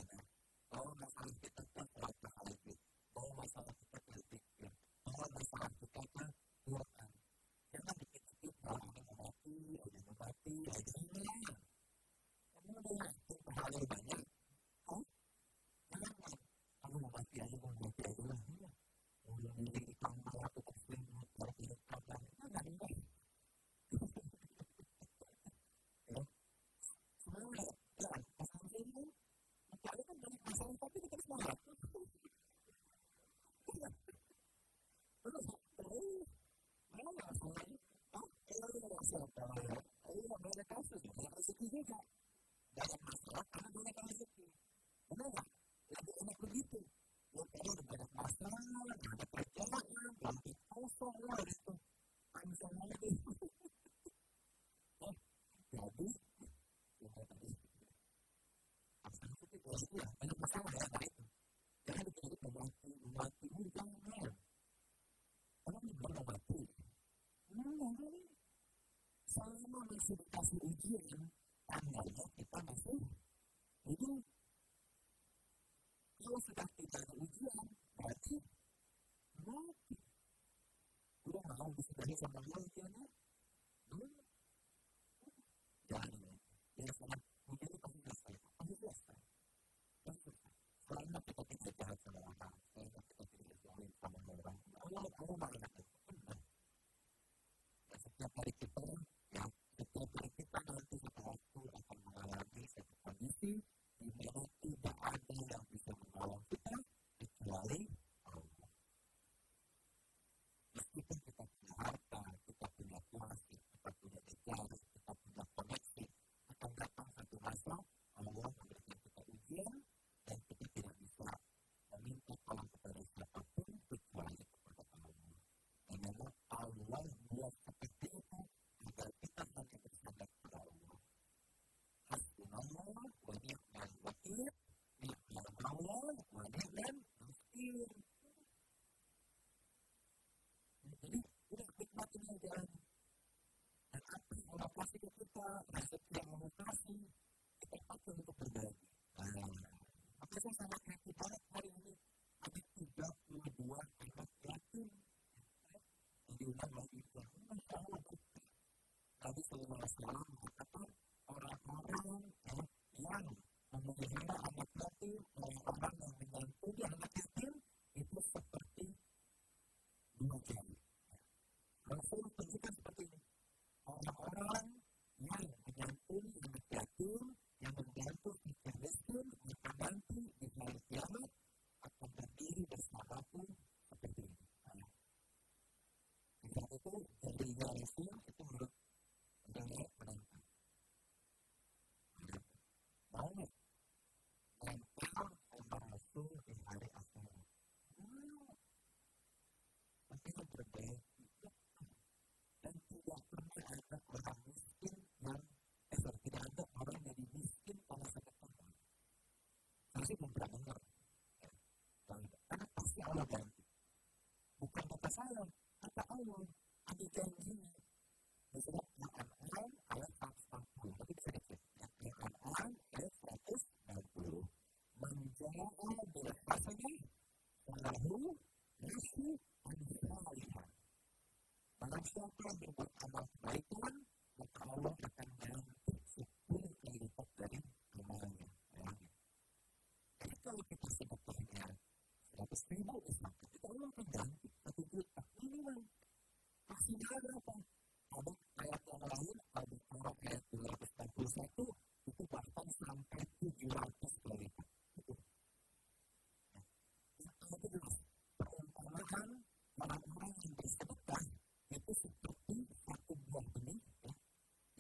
S1: Bawa masalah kita ke hati. Bawa masalah kita ke pikir. Bawa masalah kita ke Quran. Jangan dikit-dikit orang yang mati, kamu udah yakin pahala banyak? Jangan. Kamu mau mati aja lah. Udah menjadi kamar atau keselimut, kalau tidak kabar, nggak ada. Semangat, ya, masalah ini, makanya kan banyak masalah, tapi kita semangat. Terus, mana masalahnya? Siapa? Banyak kasus, banyak rezeki juga. Banyak masalah karena banyak rezeki. Benar nggak? Lagi enak begitu. Kalau ada banyak masalah, ada kerjaan, lagi kosong lah itu. Langsung lagi. Jadi, masalah itu pasti ya, banyak masalah ya, itu. Jangan dikira memati, jangan. Orang ini belum mati. Selama masih dikasih ujian, tandanya kita masih hidup. Kalau sudah tidak ada ujian, berarti mati. Udah mau disudahi sama Allah ujiannya? Jangan. Yang sangat ujian itu pasti selesai. Selama kita tidak jahat sama orang, selama kita tidak jahat sama orang, Allah malah itu. Setiap hari kita nanti satu waktu akan mengalami satu kondisi di mana tidak ada yang bisa menolong kita kecuali Allah. Meskipun kita punya harta, kita punya kuasa, kita punya negara, kita punya koneksi, akan datang satu masa Allah memberikan kita ujian dan kita tidak bisa meminta tolong kepada siapapun kecuali kepada Allah. Karena Allah buat seperti itu agar kita hanya bersandar kepada Allah. Hasbunallah wa ni'mal wakil, ni'mal mawla wa ni'mal nasir. Jadi, udah nikmatin aja. Dan apa yang Allah kasih ke kita, rezeki yang Allah kasih, kita pakai untuk berbagi. Maka saya sangat happy banget hari ini. Ada 32 anak yatim. Diundang lagi. Masya Allah. Tadi saya mengatakan orang-orang yang memelihara anak yatim, orang-orang yang menyantuni anak yatim, itu seperti 2 jari. Rasul tunjukkan seperti ini. Orang-orang yang menyantuni anak yatim, yang membantu miskin miskin, yang nanti di hari kiamat akan berdiri bersamaku seperti ini. Yang itu dari Rasul itu menurut menentang. Mau nggak? Menentang sama Rasul di hari akhirat. Tapi itu berbeda. Dan tidak pernah ada orang miskin yang tidak ada orang yang miskin pada saat itu. Saya sih belum pernah dengar. Karena pasti Allah ganti. Bukan kata saya, kata Allah. Ada janjinya. Misalnya Al-An'am ayat 140. Tapi bisa dicek. Al-An'am ayat 140. Menjaga bilhasanah falahu nisfu amsalihah. Barang siapa telah berbuat amal kebaikan, maka Allah akan ganti 10 kali lipat dari amalnya. Jadi kalau kita sedekahnya 100.000 misalkan, kita Allah akan ganti 1 juta minimal. Maksudnya berapa? Ada ayat yang lain, ada Al-Quran ayat 261, itu bahkan sampai 700 kali lipat. Itu jelas. Perumpamaan orang-orang yang bersedekah itu seperti satu buah benih,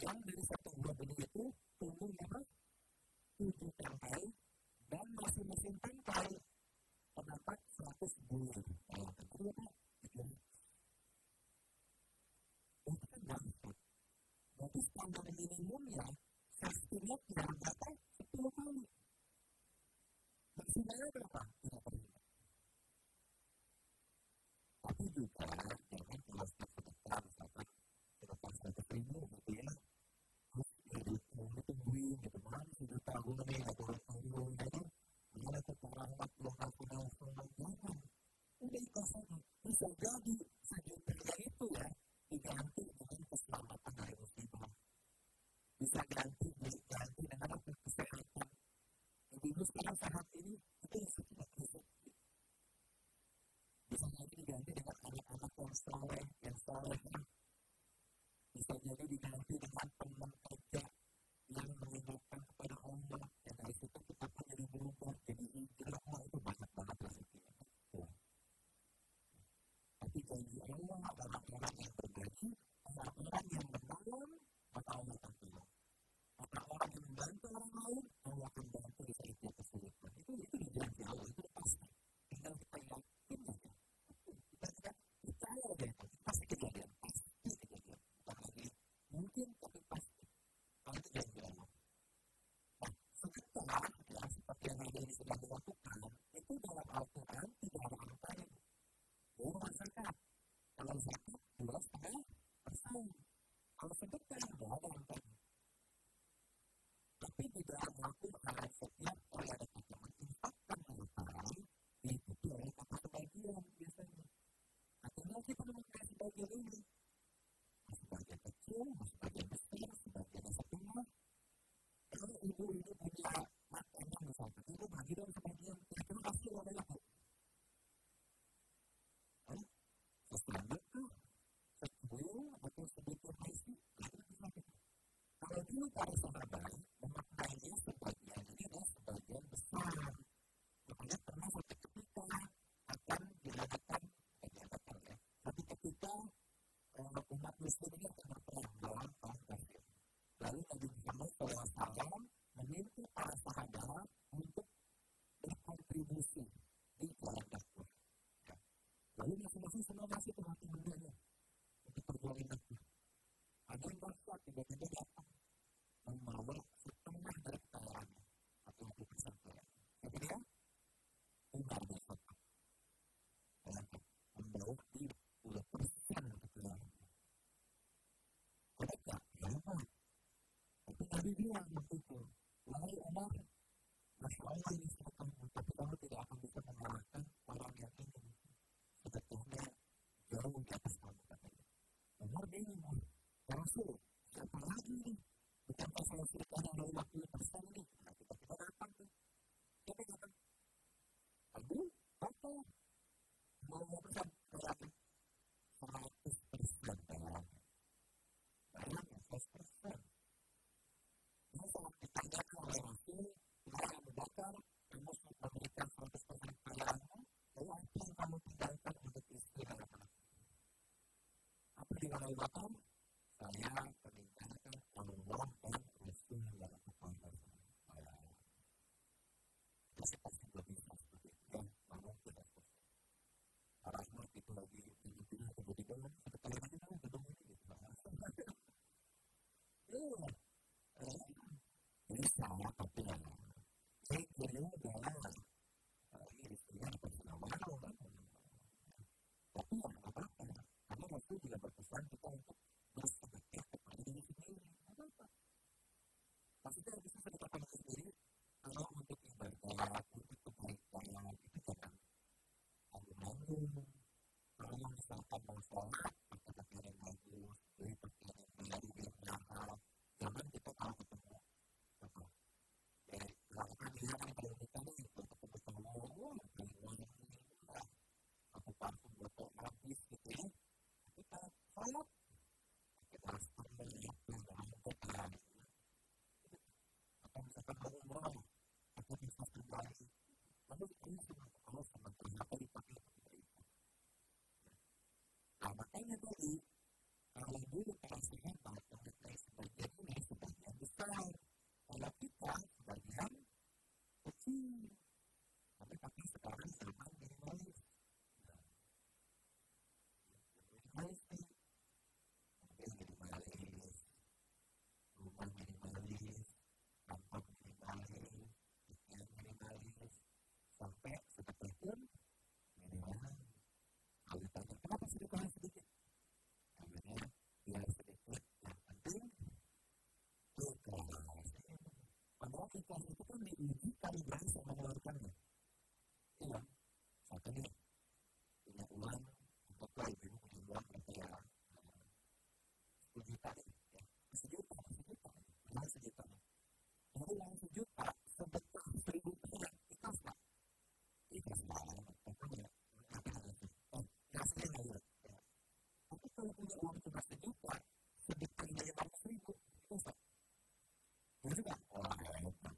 S1: yang dari satu buah benih itu tumbuh 7 tangkai, dan masing-masing tangkai terdapat 100 buah. Itu apa? Itu kan dapat. Berarti standar minimumnya safety net-nya berapa? 10 kali. Maksimalnya berapa? Tidak perlu. Tapi juga jangan kalau sedekah misalkan sedekah 100.000 gitu ya, terus ditungguin gitu, mana sudah tahun nih atau tahun gitu, mana kekurangan belum aku langsung jangan, udah ikhlas aja. Bisa jadi sejuta itu ya diganti dengan keselamatan dari musibah, bisa ganti dengan kesehatan. Jadi sekarang sehat ini itu yang sudah bisa jadi diganti dengan anak-anak yang soleh, bisa jadi diganti dengan teman kerja yang mengingatkan kepada Allah, dan dari situ kita pun jadi berubah, jadi hijrah. Itu banyak banget rezekinya. Tapi janji Allah, orang-orang yang berbagi, orang-orang yang menolong, maka Allah akan tolong. Orang-orang yang membantu orang lain, Allah akan bantu di saat dia kesulitan. Itu dijanji Allah, itu pasti. Tinggal kita yakin aja. Kita percaya aja itu. Pasti kejadian. Bukan lagi mungkin, tapi pasti. Kalau itu janji Allah. Nah, sedekah, ya, seperti yang ini sedang dilakukan, itu dalam Al-Quran tidak ada angkanya. Bukan zakat. Kalau zakat 2,5%. Kalau sedekah tidak ada angkanya. Tapi di dalam Al-Quran setiap kali ada kata menginfakkan harta, diikuti oleh kata sebagian biasanya. Artinya kita memakai sebagian ini. Sebagian kecil, sebagian besar, sebagian setengah. Kalau ibu ini punya makanan misalnya, ibu bagi dong sebagian, kira-kira kasih oleh aku. Sesuatu tuh, sebelum atau sedikit hasil, kalau dulu para sahabat memaknainya sebagian ini adalah sebagian besar. Makanya pernah suatu ketika akan diadakan ya. Tapi ketika umat Muslim ini akan berperang dalam perang kafir. Lalu Nabi Muhammad SAW meminta para sahabat untuk berkontribusi di jalan dakwah. Lalu masing-masing semua masih terhati bendanya untuk perjuangan dakwah. Ada yang merasa tiba-tiba datang membawa setengah dari kekayaannya atau 20% kekayaan. Tapi dia enggak ada satu. Membawa 30% kekayaannya. Kok enggak? Ya enggak. Tapi Nabi bilang begitu. Wahai Umar, Masya Allah ini sedekahmu, tapi kamu tidak akan bisa mengalahkan orang yang ini sedekahnya jauh di atas kamu katanya. Umar bingung. Rasul, siapa lagi nih? Bukan pasal sedekahnya dari 50% nih. Nah, kita datang tuh. Kita datang. Abu, apa? Mau berapa? Berapa? 100% kan? Bayangnya 100%. Ini saat ditanyakan oleh Rasul, saya Abu Bakar, kamu sudah memberikan 100% kekayaanmu, lalu apa yang kamu tinggalkan untuk istri dan anak-anak? Apa di Abu Bakar? Saya meninggalkan Allah dan Rasul yang kepada saya. Kita pasti lebih seperti itu ya, namun tidak seperti itu. Rahmat itu lagi tiba-tiba sedekah lagi tahu gedung ini gitu. Ini sama tapi ya. Saya kira adalah ini istrinya personal mau kan. Tapi ya apa-apa. Karena Rasul juga berpesan kita untuk bersedekah kepada diri sendiri. Apa-apa. Maksudnya bisa sedekah kepada diri sendiri kalau untuk ibadah, untuk kebaikan, itu jangan nanggung. Kalau misalkan mau sholat, pakai pakaian yang bagus, diuji kali berani mengeluarkannya. Iya, satu nih punya uang, anggaplah ibu punya uang berapa ya, 10 juta nih, ya. Sejuta, uang sejuta. Uang sejuta sebesar 1.000 rupiah, ikhlas nggak? Ikhlas banget, pokoknya apa lagi? Rasanya nggak ya. Tapi kalau punya uang cuma sejuta, sedekahnya 500.000, ikhlas nggak? Itu juga, wah hebat.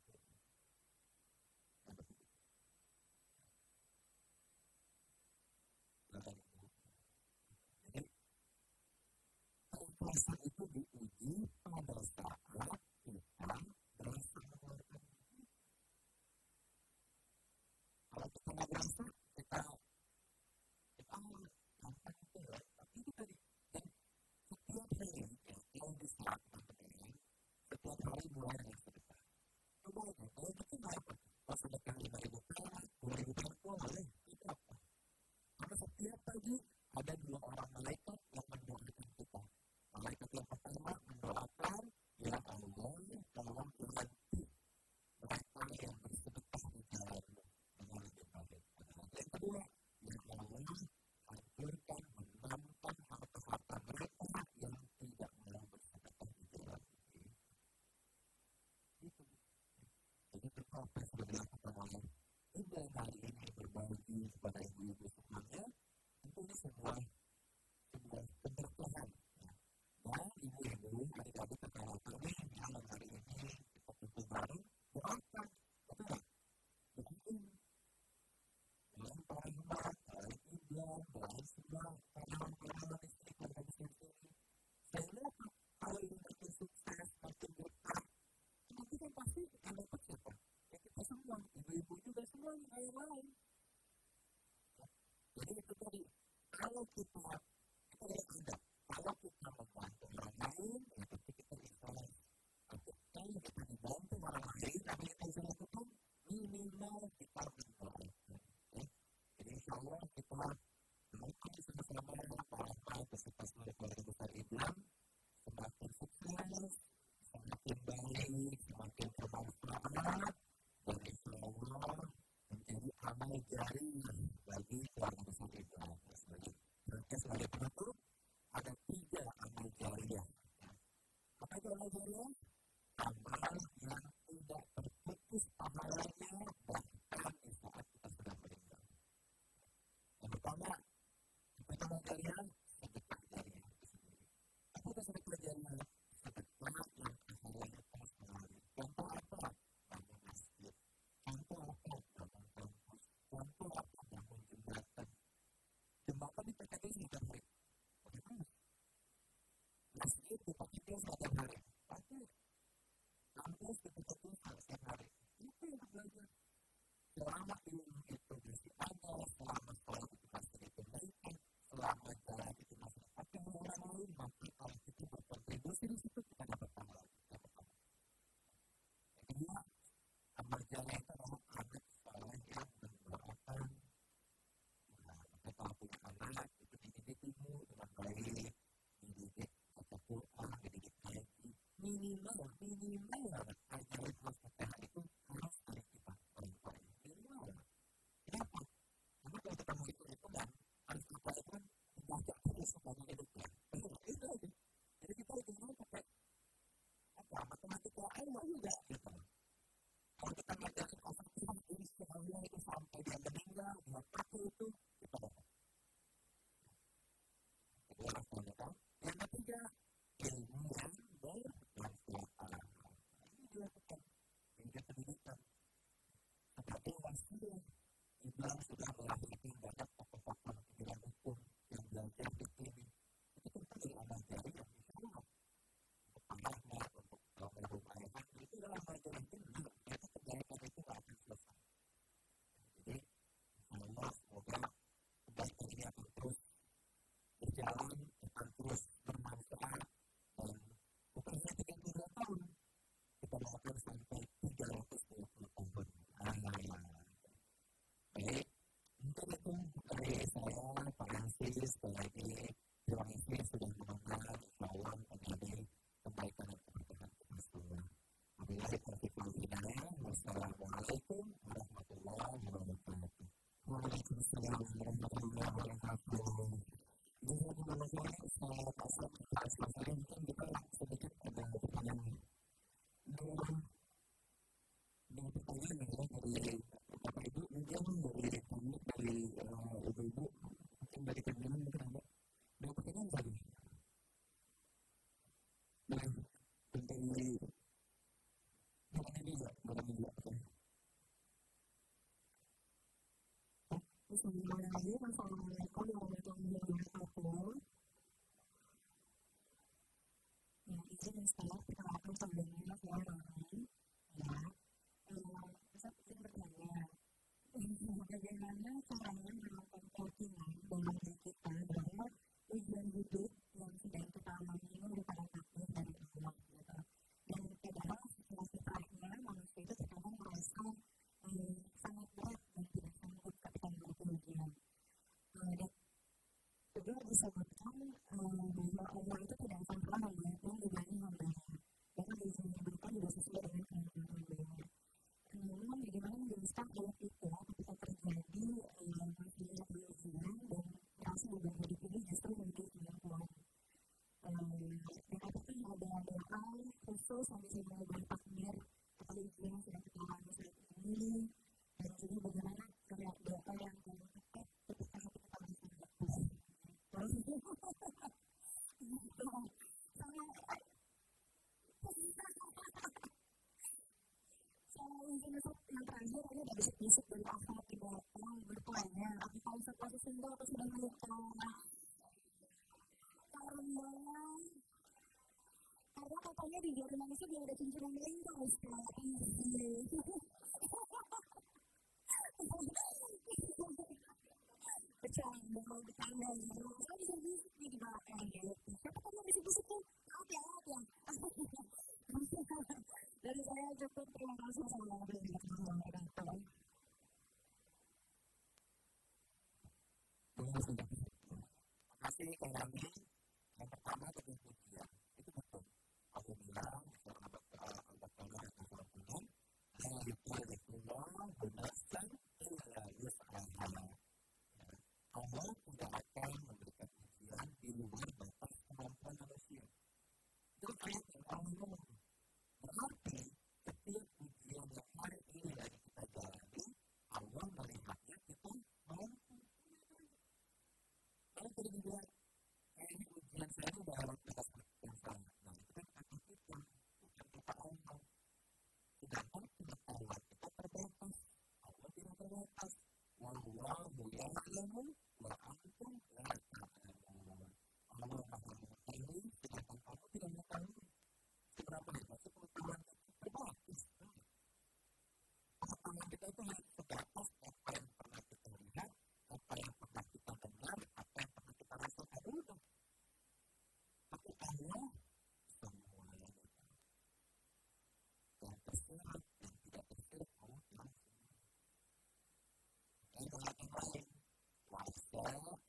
S1: Keikhlasan itu diuji pada saat kita berasa mengeluarkan. Kalau kita nggak berasa, kita gampang itu ya. Tapi itu tadi, dan setiap hari yang bisa ini, setiap hari mulai dari sedekah. Coba aja, kalau kita nggak apa, pas sedekah 5.000 perak, 2.000 perak, boleh, itu apa? Karena setiap pagi ada 2 orang malaikat yang mendoakan kita. Malaikat yang pertama mendoakan, ya Allah, tolong berhenti mereka yang bersedekah di jalanmu dengan lebih baik. Yang kedua, ya Allah, hancurkan, menamkan harta-harta mereka yang tidak mau bersedekah di jalanmu. Itu. Jadi kita apa yang sudah dilakukan oleh ibu hari ini berbagi kepada ibu-ibu semuanya, tentu ini sebuah keberkahan. Dan ibu-ibu, adik-adik kakak kami yang malam hari ini kita kumpul bareng, doakan, betul? Doain, doain para imam, doain iblan, doain semua karyawan-karyawan listrik yang ada di sini. Sehingga kalau ini makin sukses, makin berkah, nanti kan pasti akan dapat siapa? Ya kita semua, ibu-ibu juga semua yang lain. Jadi itu tadi, kalau kita lihat ada, kalau kita membantu orang lain, ya pasti kita ikhlas. Tapi kalau kita dibantu orang lain, apa yang kita bisa lakukan? Minimal kita mendoakan. Jadi insya Allah kita mungkin sama-sama para peserta seluruh keluarga besar Iblan semakin sukses, semakin baik, semakin bermanfaat, dan insya Allah menjadi amal jariah bagi keluarga besar Iblan. Sebagai penutup, ada 3 amal jariah. Apa itu amal jariah? Amal yang tidak terputus pahalanya bahkan di saat kita sudah meninggal. Yang pertama, apa itu amal jariah? Sedekah jariah itu sendiri. Apa itu sedekah jariah? Sedekah yang pahalanya terus mengalir. Contoh apa? Bangun masjid. Contoh apa? Bangun kampus. Contoh apa? Bangun jembatan. Jembatan di PKD setiap hari. Bagaimana? Masjid di PKD setiap hari. Tapi kampus di PKD setiap hari. Itu yang belajar. Selama ilmu itu masih ada, selama sekolah itu masih dikembangkan, selama jalan itu masih dipakai oleh orang lain, maka kalau kita berkontribusi di situ kita dapat pahala. Yang kedua, amal jariah itu adalah anak soleh yang mendoakan. Kalau punya anak, itu dididik ilmu dengan baik, dididik baca Quran, dididik ngaji, minimal ajaran Al-Fatihah itu harus ada kita paling-paling minimal. Kenapa? Karena kalau kita mau hitung-hitungan, Al-Fatihah itu kan dibaca terus sepanjang hidupnya. Itu aja. Jadi kita hitung-hitungan pakai apa? Matematika aja juga. Gitu. Kalau kita ngajarin Al-Fatihah ini sebenarnya itu sampai dia meninggal, dia pakai itu, kita dapat. Yang ketiga, ilmu yang bermanfaat. Ini dilakukan hingga pendidikan. Seperti wasilah, Iblan sudah melahirkan banyak tokoh-tokoh pikiran hukum yang belajar di sini. Itu tentu dari amal jariah, insya Allah. Untuk anaknya, untuk rumah-rumah, itu adalah amal jariah benar. Itu kebaikan itu tidak akan selesai. Jadi, insya Allah semoga kebaikan ini akan terus berjalan, akan terus bermanfaat, dan bukan hanya 32 tahun, kita doakan sampai 320 tahun. Baik, mungkin menurut saya pasal mungkin kita sedikit ada pertanyaan dua pertanyaan ya dari bapak ibu mungkin dari kami dari ibu-ibu mungkin dari kalian mungkin ada dua pertanyaan tadi dari boleh juga Bismillahirrahmanirrahim. Assalamualaikum warahmatullahi wabarakatuh. Ya, izin saya perkenalkan sebelumnya saya Rohan. Ya, saya ingin bertanya, bagaimana caranya melakukan keyakinan dalam diri kita bahwa tujuan hidup yang sedang kita alami ini merupakan takdir dari Allah. Gitu. Dan padahal setelah fitrahnya manusia itu terkadang merasa sangat berat dan tidak sanggup ketika memiliki ujian. Dan juga disebutkan bahwa Allah itu tidak akan pernah membiarkan dibanding hambanya. Dan diizinkan juga sesuai dengan kehendak hambanya. Namun bagaimana menjelaskan ayat itu ketika terjadi masalah ujian dan merasa beban hidup ini justru menjadi kemampuan. Dan apakah ada doa khusus yang bisa mengubah takdir atau ujian yang sedang kita alami saat ini? Dan juga bagaimana doa yang paling tepat ketika hati kita bisa berdoa. Yang terakhir ini ada bisik-bisik dari akhlak tidak bertanya apakah Ustaz Pasir Sunda atau sudah menikah karena katanya di Jerman itu belum ada cincin yang melingkar Ustaz. Bercanda saya bisa bisik di belakang gitu siapa kamu bisik-bisik tuh maaf ya dari saya cukup terima kasih Assalamualaikum warahmatullahi wabarakatuh. Terima kasih kami yang pertama tentang pujian itu betul aku bilang seorang Allah Ta'ala yang berpunyai yang dipilih berdasarkan Allah tidak akan memberikan ujian di luar batas kemampuan manusia. Itu ayat yang Allah berarti setiap ujian yang hari ini dari kita jalani Allah melihatnya kita mampu. Kalau tidak dibilang ini ujian saya ini dalam batas yang sama. Nah itu kan kata kita bukan kata Allah. Sedangkan pengetahuan kita terbatas. Allah tidak terbatas. Wallahu ya'lamu wa antum la ta'lamun. Allah Maha mengetahui sedangkan kamu tidak mengetahui. Seberapa hebat itu pengetahuan kita terbatas. Pengetahuan kita itu hanya sebatas apa yang pernah kita lihat, apa yang pernah kita dengar, apa yang pernah kita rasakan udah. Tapi Allah semuanya tahu. Yang tersirat dan tidak tersirat Allah tahu. Dan ayat yang lain wa'asa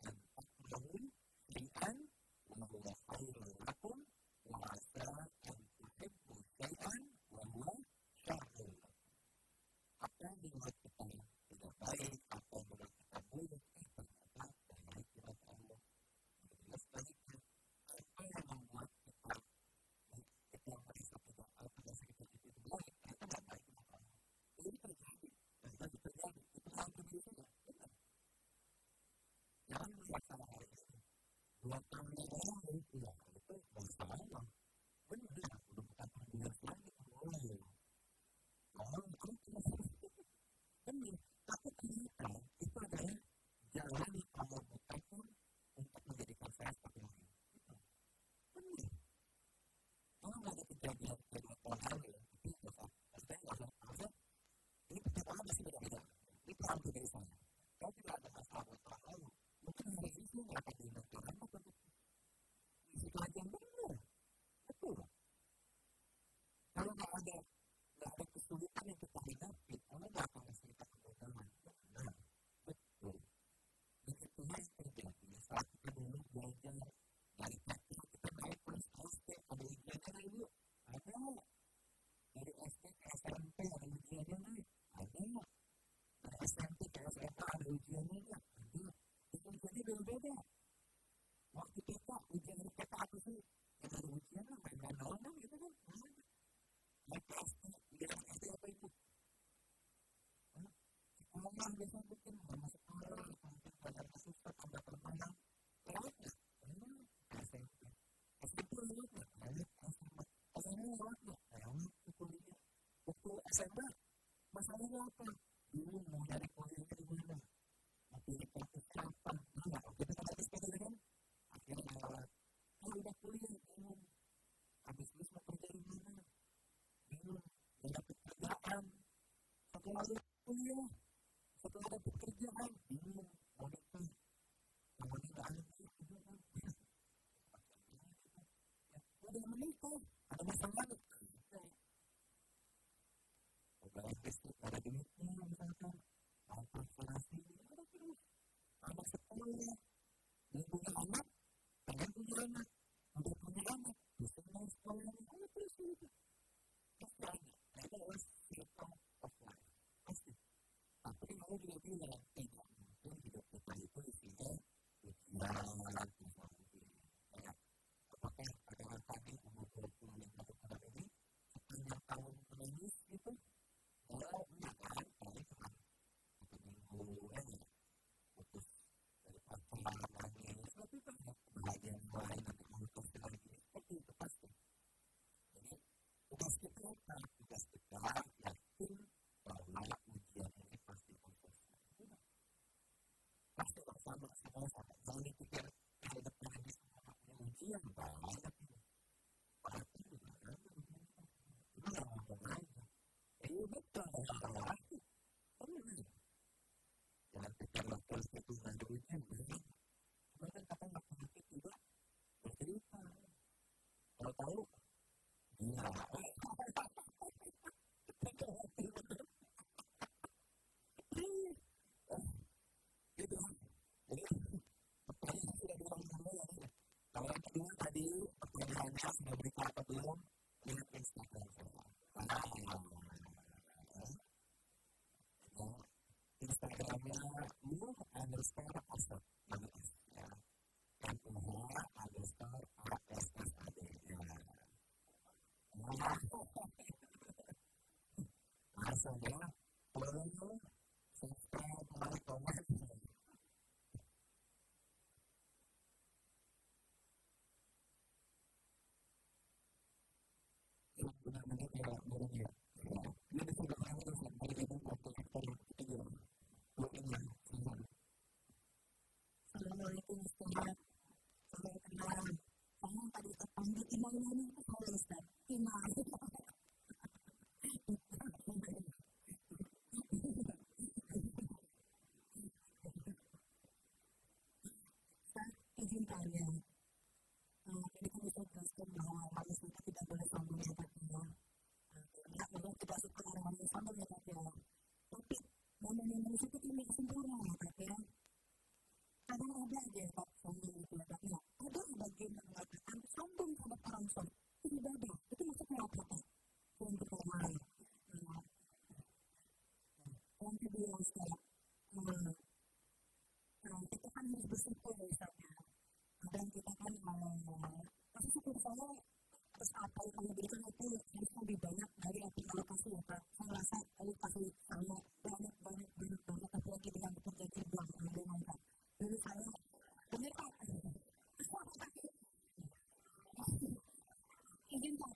S1: an takmahu syai'an wa huwa khairun lakum wa'asa an tuhibbu syai'an wa huwa syarrun lakum. Apa yang dibuat kita tidak baik, apa yang dibuat kita buruk, ternyata baik buat Allah. Jelas baiknya. Apa yang membuat kita merasa tidak pada sekitar itu baik, ternyata tidak baik buat Allah. Ini terjadi. Itu hal berbeda. Jangan melaksanakan hal itu. Buat tahun yang lalu, ya, itu masalah. Benar, udah bukan perbulan lagi, boleh. Kalau tidak benar, tapi ternyata itu adalah jalan yang Allah bukakan untuk menjadikan saya seperti ini. Benar. Kalau nggak ada kejadian tahun lalu, itu biasa. Saya nggak usah. Ini pertama masih beda-beda. Ini perang dari saya. Kalau tidak ada masalah tahun lalu, mungkin hari ini saya nggak akan diingatkan apa itu. Itu aja yang benar. Betul. Kalau nggak ada kesulitan yang kita hadapi, Allah nggak akan kasih kita kemudahan. Nah, betul. Dan itu yang terjadi saat kita dulu belajar dari kecil kita naik kelas SD ada ujiannya nggak ibu? Ada. Dari SD ke SMP ada ujiannya nggak? Ada. Dari SMP ke SMA ada ujiannya nggak? Ada. Itu ujiannya beda-beda. sekolah biasa mungkin mau sekolah mungkin belajar susah ada permainan lewatnya SMP SMP lewatnya SMA lewatnya lewat kuliah waktu SMA masalahnya apa dulu mau nyari kuliahnya di mana mau pilih kampus apa enggak kita kan habis pilih kan akhirnya lewat kalau udah kuliah bingung habis lulus mau kerja di mana bingung mau dapet kerjaan setelah kuliah setelah dapet kerjaan bingung mau nikah mau nikah udah menikah ada masalah udah istri ada duitnya misalkan mau konsultasi ada terus anak sekolah belum punya anak pengen punya anak udah punya anak bisa mau sekolahnya ada terus gitu pasti ada itu harus circle of life pasti tapi mau juga bilang tidak mungkin hidup kita itu isinya ujian misalnya apakah pada tadi umur 20 yang lakukan ini sepanjang tahun menangis gitu kalau enggak kan paling cuma 1 minggu aja putus dari pacaran nangis tapi banyak kebahagiaan lain untuk memutus lagi seperti itu pasti jadi tugas kita apa? Tugas kita yakin bahwa ujian ini pasti putus pasti sama jangan dipikir kalau depan ini semua punya ujian banyak ini pasti juga kan itu yang ngomong aja betul jangan pikir bakal itu nggak ada ujian cuma kan kata nggak penyakit juga bercerita kalau tahu iya gitu jadi pertanyaan sudah diulang dulu ya kalau yang kedua tadi pertanyaannya sudah berita apa belum lihat Instagram Instagramnya _asad ya kan _ASSAD ya langsung ya follow subscribe like comment benar-benar ya burung ya ini disebut orang itu sampai itu waktu aktor itu burungnya Assalamualaikum Ustaz saya kenal saya tadi terpanggil imam itu saya Ustaz imam Ustaz izin tanya ini kan Ustaz jelaskan bahwa manusia tidak boleh sombong ya katanya ya memang tidak suka orang yang sombong ya katanya tapi namanya manusia itu tidak sempurna ya katanya kadang ada aja yang sombong itu ya katanya ada bagian yang mengatakan sombong terhadap orang sombong itu ibadah itu maksudnya apa Pak? Yang pertama yang kedua Ustaz kita kan harus bersyukur misalnya dan kita kan pasti syukur saya terus apa yang kamu berikan itu harus lebih banyak dari apa yang kamu kasih ya Pak saya rasa kamu kasih saya banyak apalagi dengan bekerja kerja dengan Pak jadi saya benar Pak izin Pak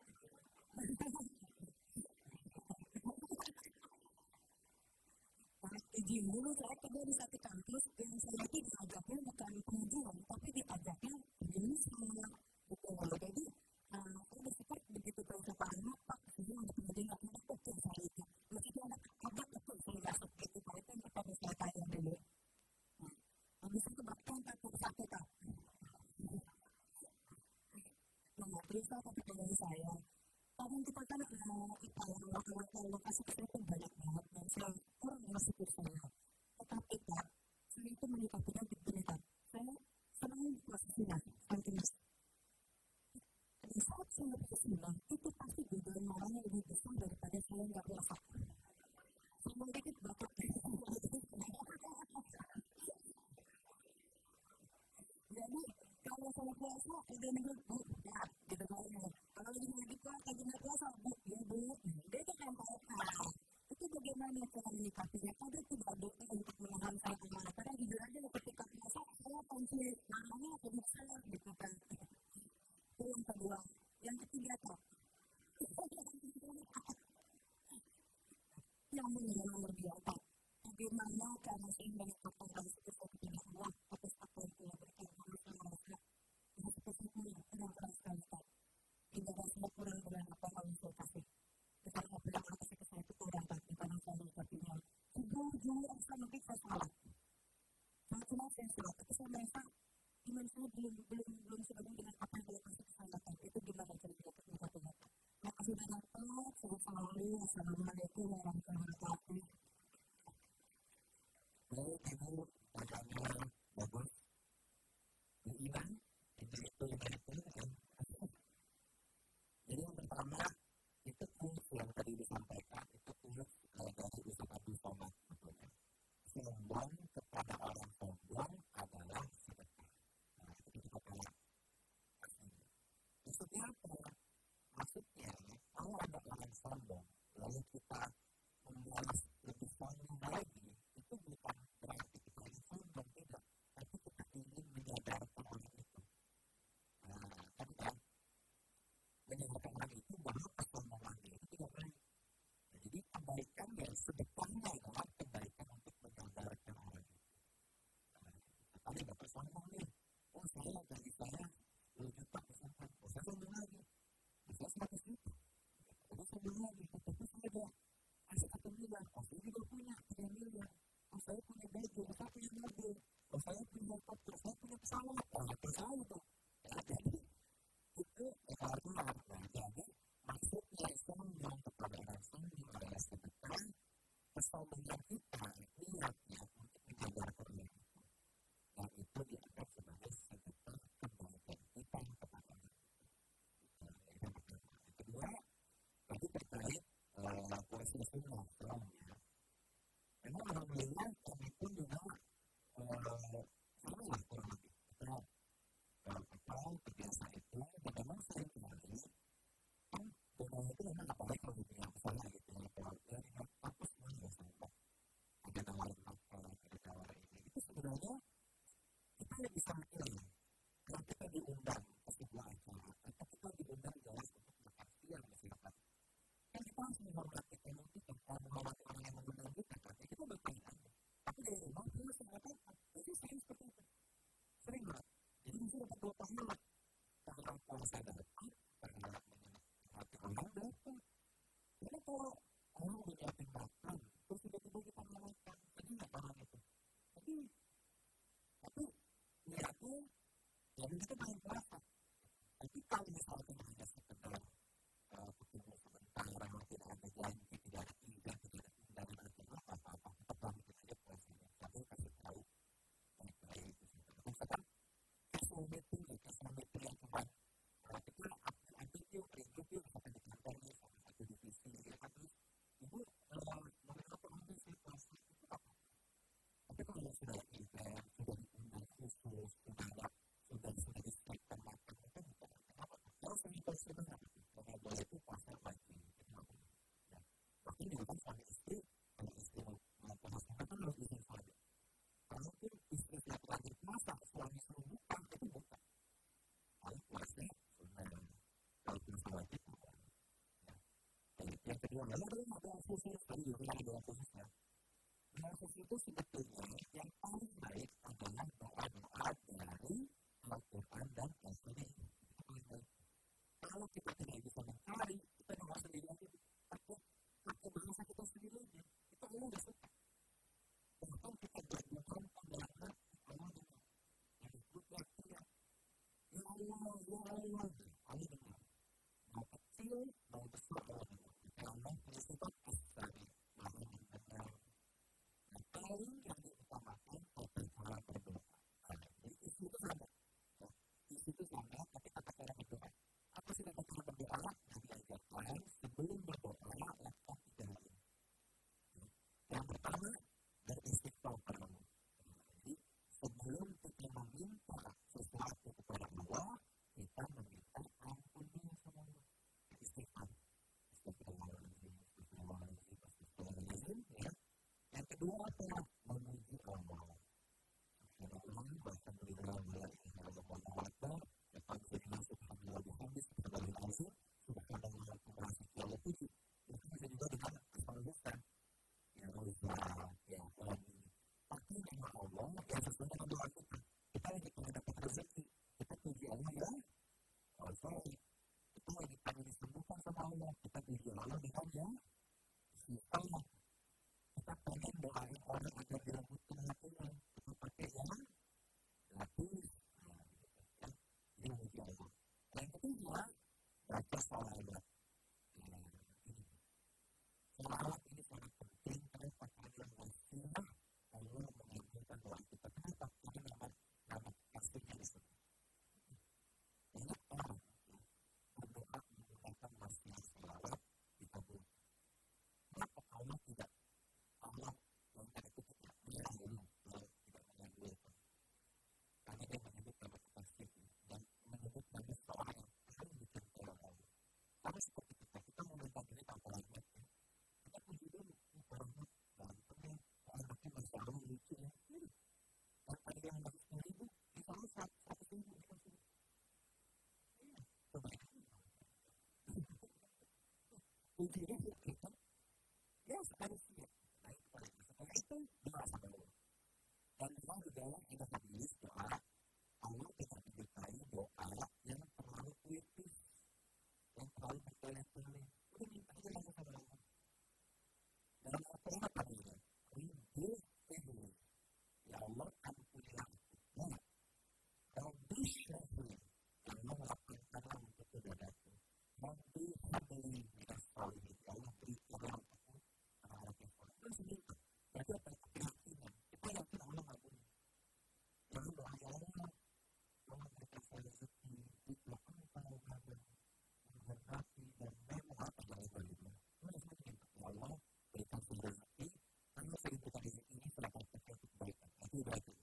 S1: izin dulu saya kerja di satu kampus yang saya diajaknya bukan pengajian tapi diajaknya jenis betul jadi saya bersikap begitu percakapan Pak semua untuk pengajian nggak ada betul saya itu meskipun ada betul saya masuk gitu Pak itu yang pertama saya tanya dulu habis itu bahkan satu Pak nah terus saya kata dari saya kadang kita kan lokasi kita itu banyak banget dan saya kurang bersyukur saya tetapi Pak saya itu menyikapinya begini Pak saya senang posisinya santimas di saat saya berkesimpulan itu pasti beban malahnya lebih besar daripada saya nggak puasa sama dikit batuk jadi kalau saya puasa udah nih Bu ya gitu kalau lagi puasa lagi nggak puasa Bu ya Bu dia itu kan puasa itu bagaimana gimana cara menyikapinya? Ada tidak doa untuk menahan saya amarah? Karena jujur aja ketika puasa saya konflik marahnya atau besar gitu kan. Itu yang kedua. Yang ketiga tuh yang nomor 4. Bagaimana cara saya menyikapi risiko saya tidak muat atas apa yang telah berkaitan dengan merasa risiko saya kurang keras sekali. Tidak saya kurang berapa konsultasi. Karena bilang kasih ke saya itu kurang tapi karena saya menyikapinya jujur saya mungkin saya salah. Cuma saya salah, tapi saya merasa iman saya belum sebagai dengan apa yang saya kasih ke saya. Itu gimana cara kita menyikapinya? Makasih banyak, sehat selalu. Assalamualaikum warahmatullahi wabarakatuh. Ibu, pertanyaan bagus. Iman, itu kan. Jadi yang pertama itu kunci yang tadi disampaikan itu kunci dari Ustaz Abdul Somad sebetulnya. Sombong kepada orang sombong adalah sedekah. Nah, itu kita kalah. Maksudnya apa? Maksudnya kalau ada orang sombong lalu kita membalas lebih sombong lagi, itu bukan berarti kita ini sombong, tidak. Tapi kita ingin menyadarkan orang itu. Nah, kan menyadarkan orang itu bahwa kesombongan itu tidak baik. Jadi kebaikan yang sedekahnya adalah kebaikan untuk menyadarkan orang itu. Tadi bapak sombong nih, saya gaji saya 10 juta misalkan, saya sombong lagi. Saya 100 juta. Saya sombong lagi, tapi saya ada aset 1 miliar, saya juga punya 3 miliar. Saya punya baju, saya punya mobil, saya punya helikopter, saya punya pesawat, saya itu. Jadi itu keluar. Jadi maksudnya sombong kepada orang sombong adalah sedekah. Kesombongan kita niatnya untuk menjaga orang itu. Dan itu dianggap sebagai sedekah kebaikan kita kepada orang itu. Yang kedua, tadi terkait kursi sunnah selama. Memang alhamdulillah kami pun juga sama lah kurang lebih. Kita kebiasaan itu, dan memang saya kembali kan doa itu memang apalagi kalau dunia misalnya gitu ya, kalau dari apa semuanya sama ada tawaran makan, ada tawaran ini itu sebenarnya kita bisa memilih kalau kita diundang ke sebuah acara atau kita diundang jelas untuk makan siang misalkan kan kita harus menghormati tamu kita, menghormati orang yang mengundang kita kan kita bertanya aja tapi dari rumah kita masih apa itu saya seperti itu sering banget. Jadi bisa dapat 2 pahala. Karena puasa datang, karena hati orang datang. Jadi kalau orang menyiapkan makan, terus tiba-tiba kita makan, jadi nggak orang itu. Tapi niatnya, ya kita main puasa. Tapi kalau misalnya hanya sekedar ketemu sebentar, tidak ada janji, tidak ada tidak ada undangan atau apa-apa, tetap lanjut aja puasanya. Tapi kasih tahu baik-baik. Misalkan meeting yang kemarin kita aktif yuk, ribut yuk misalkan di kantornya sama satu divisi ya kan terus ibu mengenai apa sih puasa itu apa tapi kalau sudah event, sudah diundang khusus sudah disiapkan makan itu bukan apa harus ribut sebenarnya karena boleh itu puasa wajib ya tapi juga kan suami istri kalau istri mau puasa kan harus izin suami kalaupun istri tiap lagi puasa suami suruh bukan itu bukan kalau puasa sunnah kalau puasa wajib bukan yang kedua ada khusus tadi juga ada khususnya yang khusus itu sebetulnya yang paling baik adalah doa-doa dari Al-Quran dan Al-Sunnah kalau kita tidak bisa mencari kita doa sendiri aja pakai bahasa kita sendiri aja kita nggak suka bahkan kita gabungkan pendapat Allah dengan yang disebut ya Allah Allah dengar mau kecil mau besar Allah dengar karena punya sifat asal orang agar dia butuh lakukan itu pakai yang lapis. Ini muji Allah. Yang ketiga, baca salawat. Salawat ini sangat penting karena pakaian wasilah Allah mengajarkan doa kita. Kenapa? Karena nama aslinya disebut. Banyak orang berdoa menggunakan wasilah salawat dikabul. Kenapa Allah tidak? Allah itu tidak mengakhiri, tidak mengabulkan. Karena dia menyebut nama asli dan menyebut nama seorang yang akan dicintai Allah. Tapi seperti kita meminta diri tanpa lagi. Kita puji dulu, orangnya ganteng, anaknya masih orang lucu ya. Dan ada yang dapat 10.000, misalnya 100.000. Coba pujinya kita, ya sekali sih. Baik kepada kita. Setelah itu, merasa dulu. Dan kita juga ada hadis doa, Allah tidak menyukai doa yang terlalu puitis, yang terlalu bertele-tele. Udah minta aja langsung sama Allah. Dalam apa tadi? Ridho itu. Ya Allah, ampunilah aku. Ya. Rabbi syafir. Ya Allah, lapangkanlah untuk saudaraku. Rabbi habli minas sholihin. Ya Allah, berikanlah aku anak yang soleh. Itu sebenarnya. Berarti apa? Keyakinan. Kita yakin Allah ampuni. Lalu doa ya Allah, memberikan saya rezeki, itu engkau kabar, berkati dan memang apa yang lainnya. Ya Allah, berikan saya rezeki, karena saya bukan rezeki ini serahkan pakai untuk kebaikan. Itu berarti.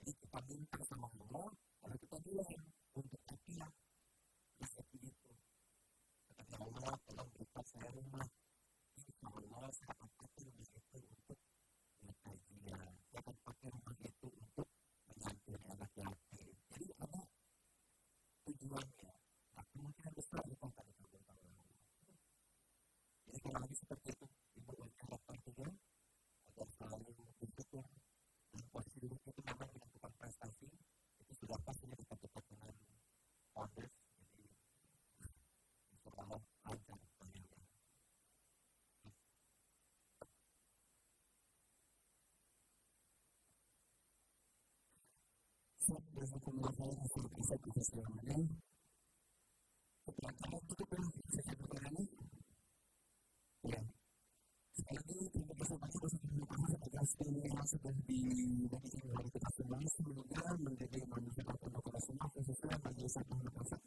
S1: Jadi kita minta sama Allah, kalau kita bilang untuk akilah rezeki itu. Kata Allah, tolong berikan saya rumah. Insya Allah, saya akan pakai rumah itu untuk kajian. Saya akan pakai rumah itu untuk menyantuni anak yatim. Jadi ada tujuannya. Nah, kemungkinan besar itu akan dikabulkan oleh Allah. Jadi kalau lagi seperti itu, ibu ucapkan juga agar selalu bersyukur dan posisi hidup itu memang melakukan prestasi itu sudah pastinya kita cepat dengan founders. Jadi insya Allah lancar semuanya. Jazakumullah khairan hasil bisa semuanya. Setelah kamu tutup sesi pertanyaan ini, ya. Sekali lagi terima kasih banyak atas ilmu yang sudah dibagikan oleh kita semua. Semoga menjadi manfaat untuk kita semua khususnya bagi sahabat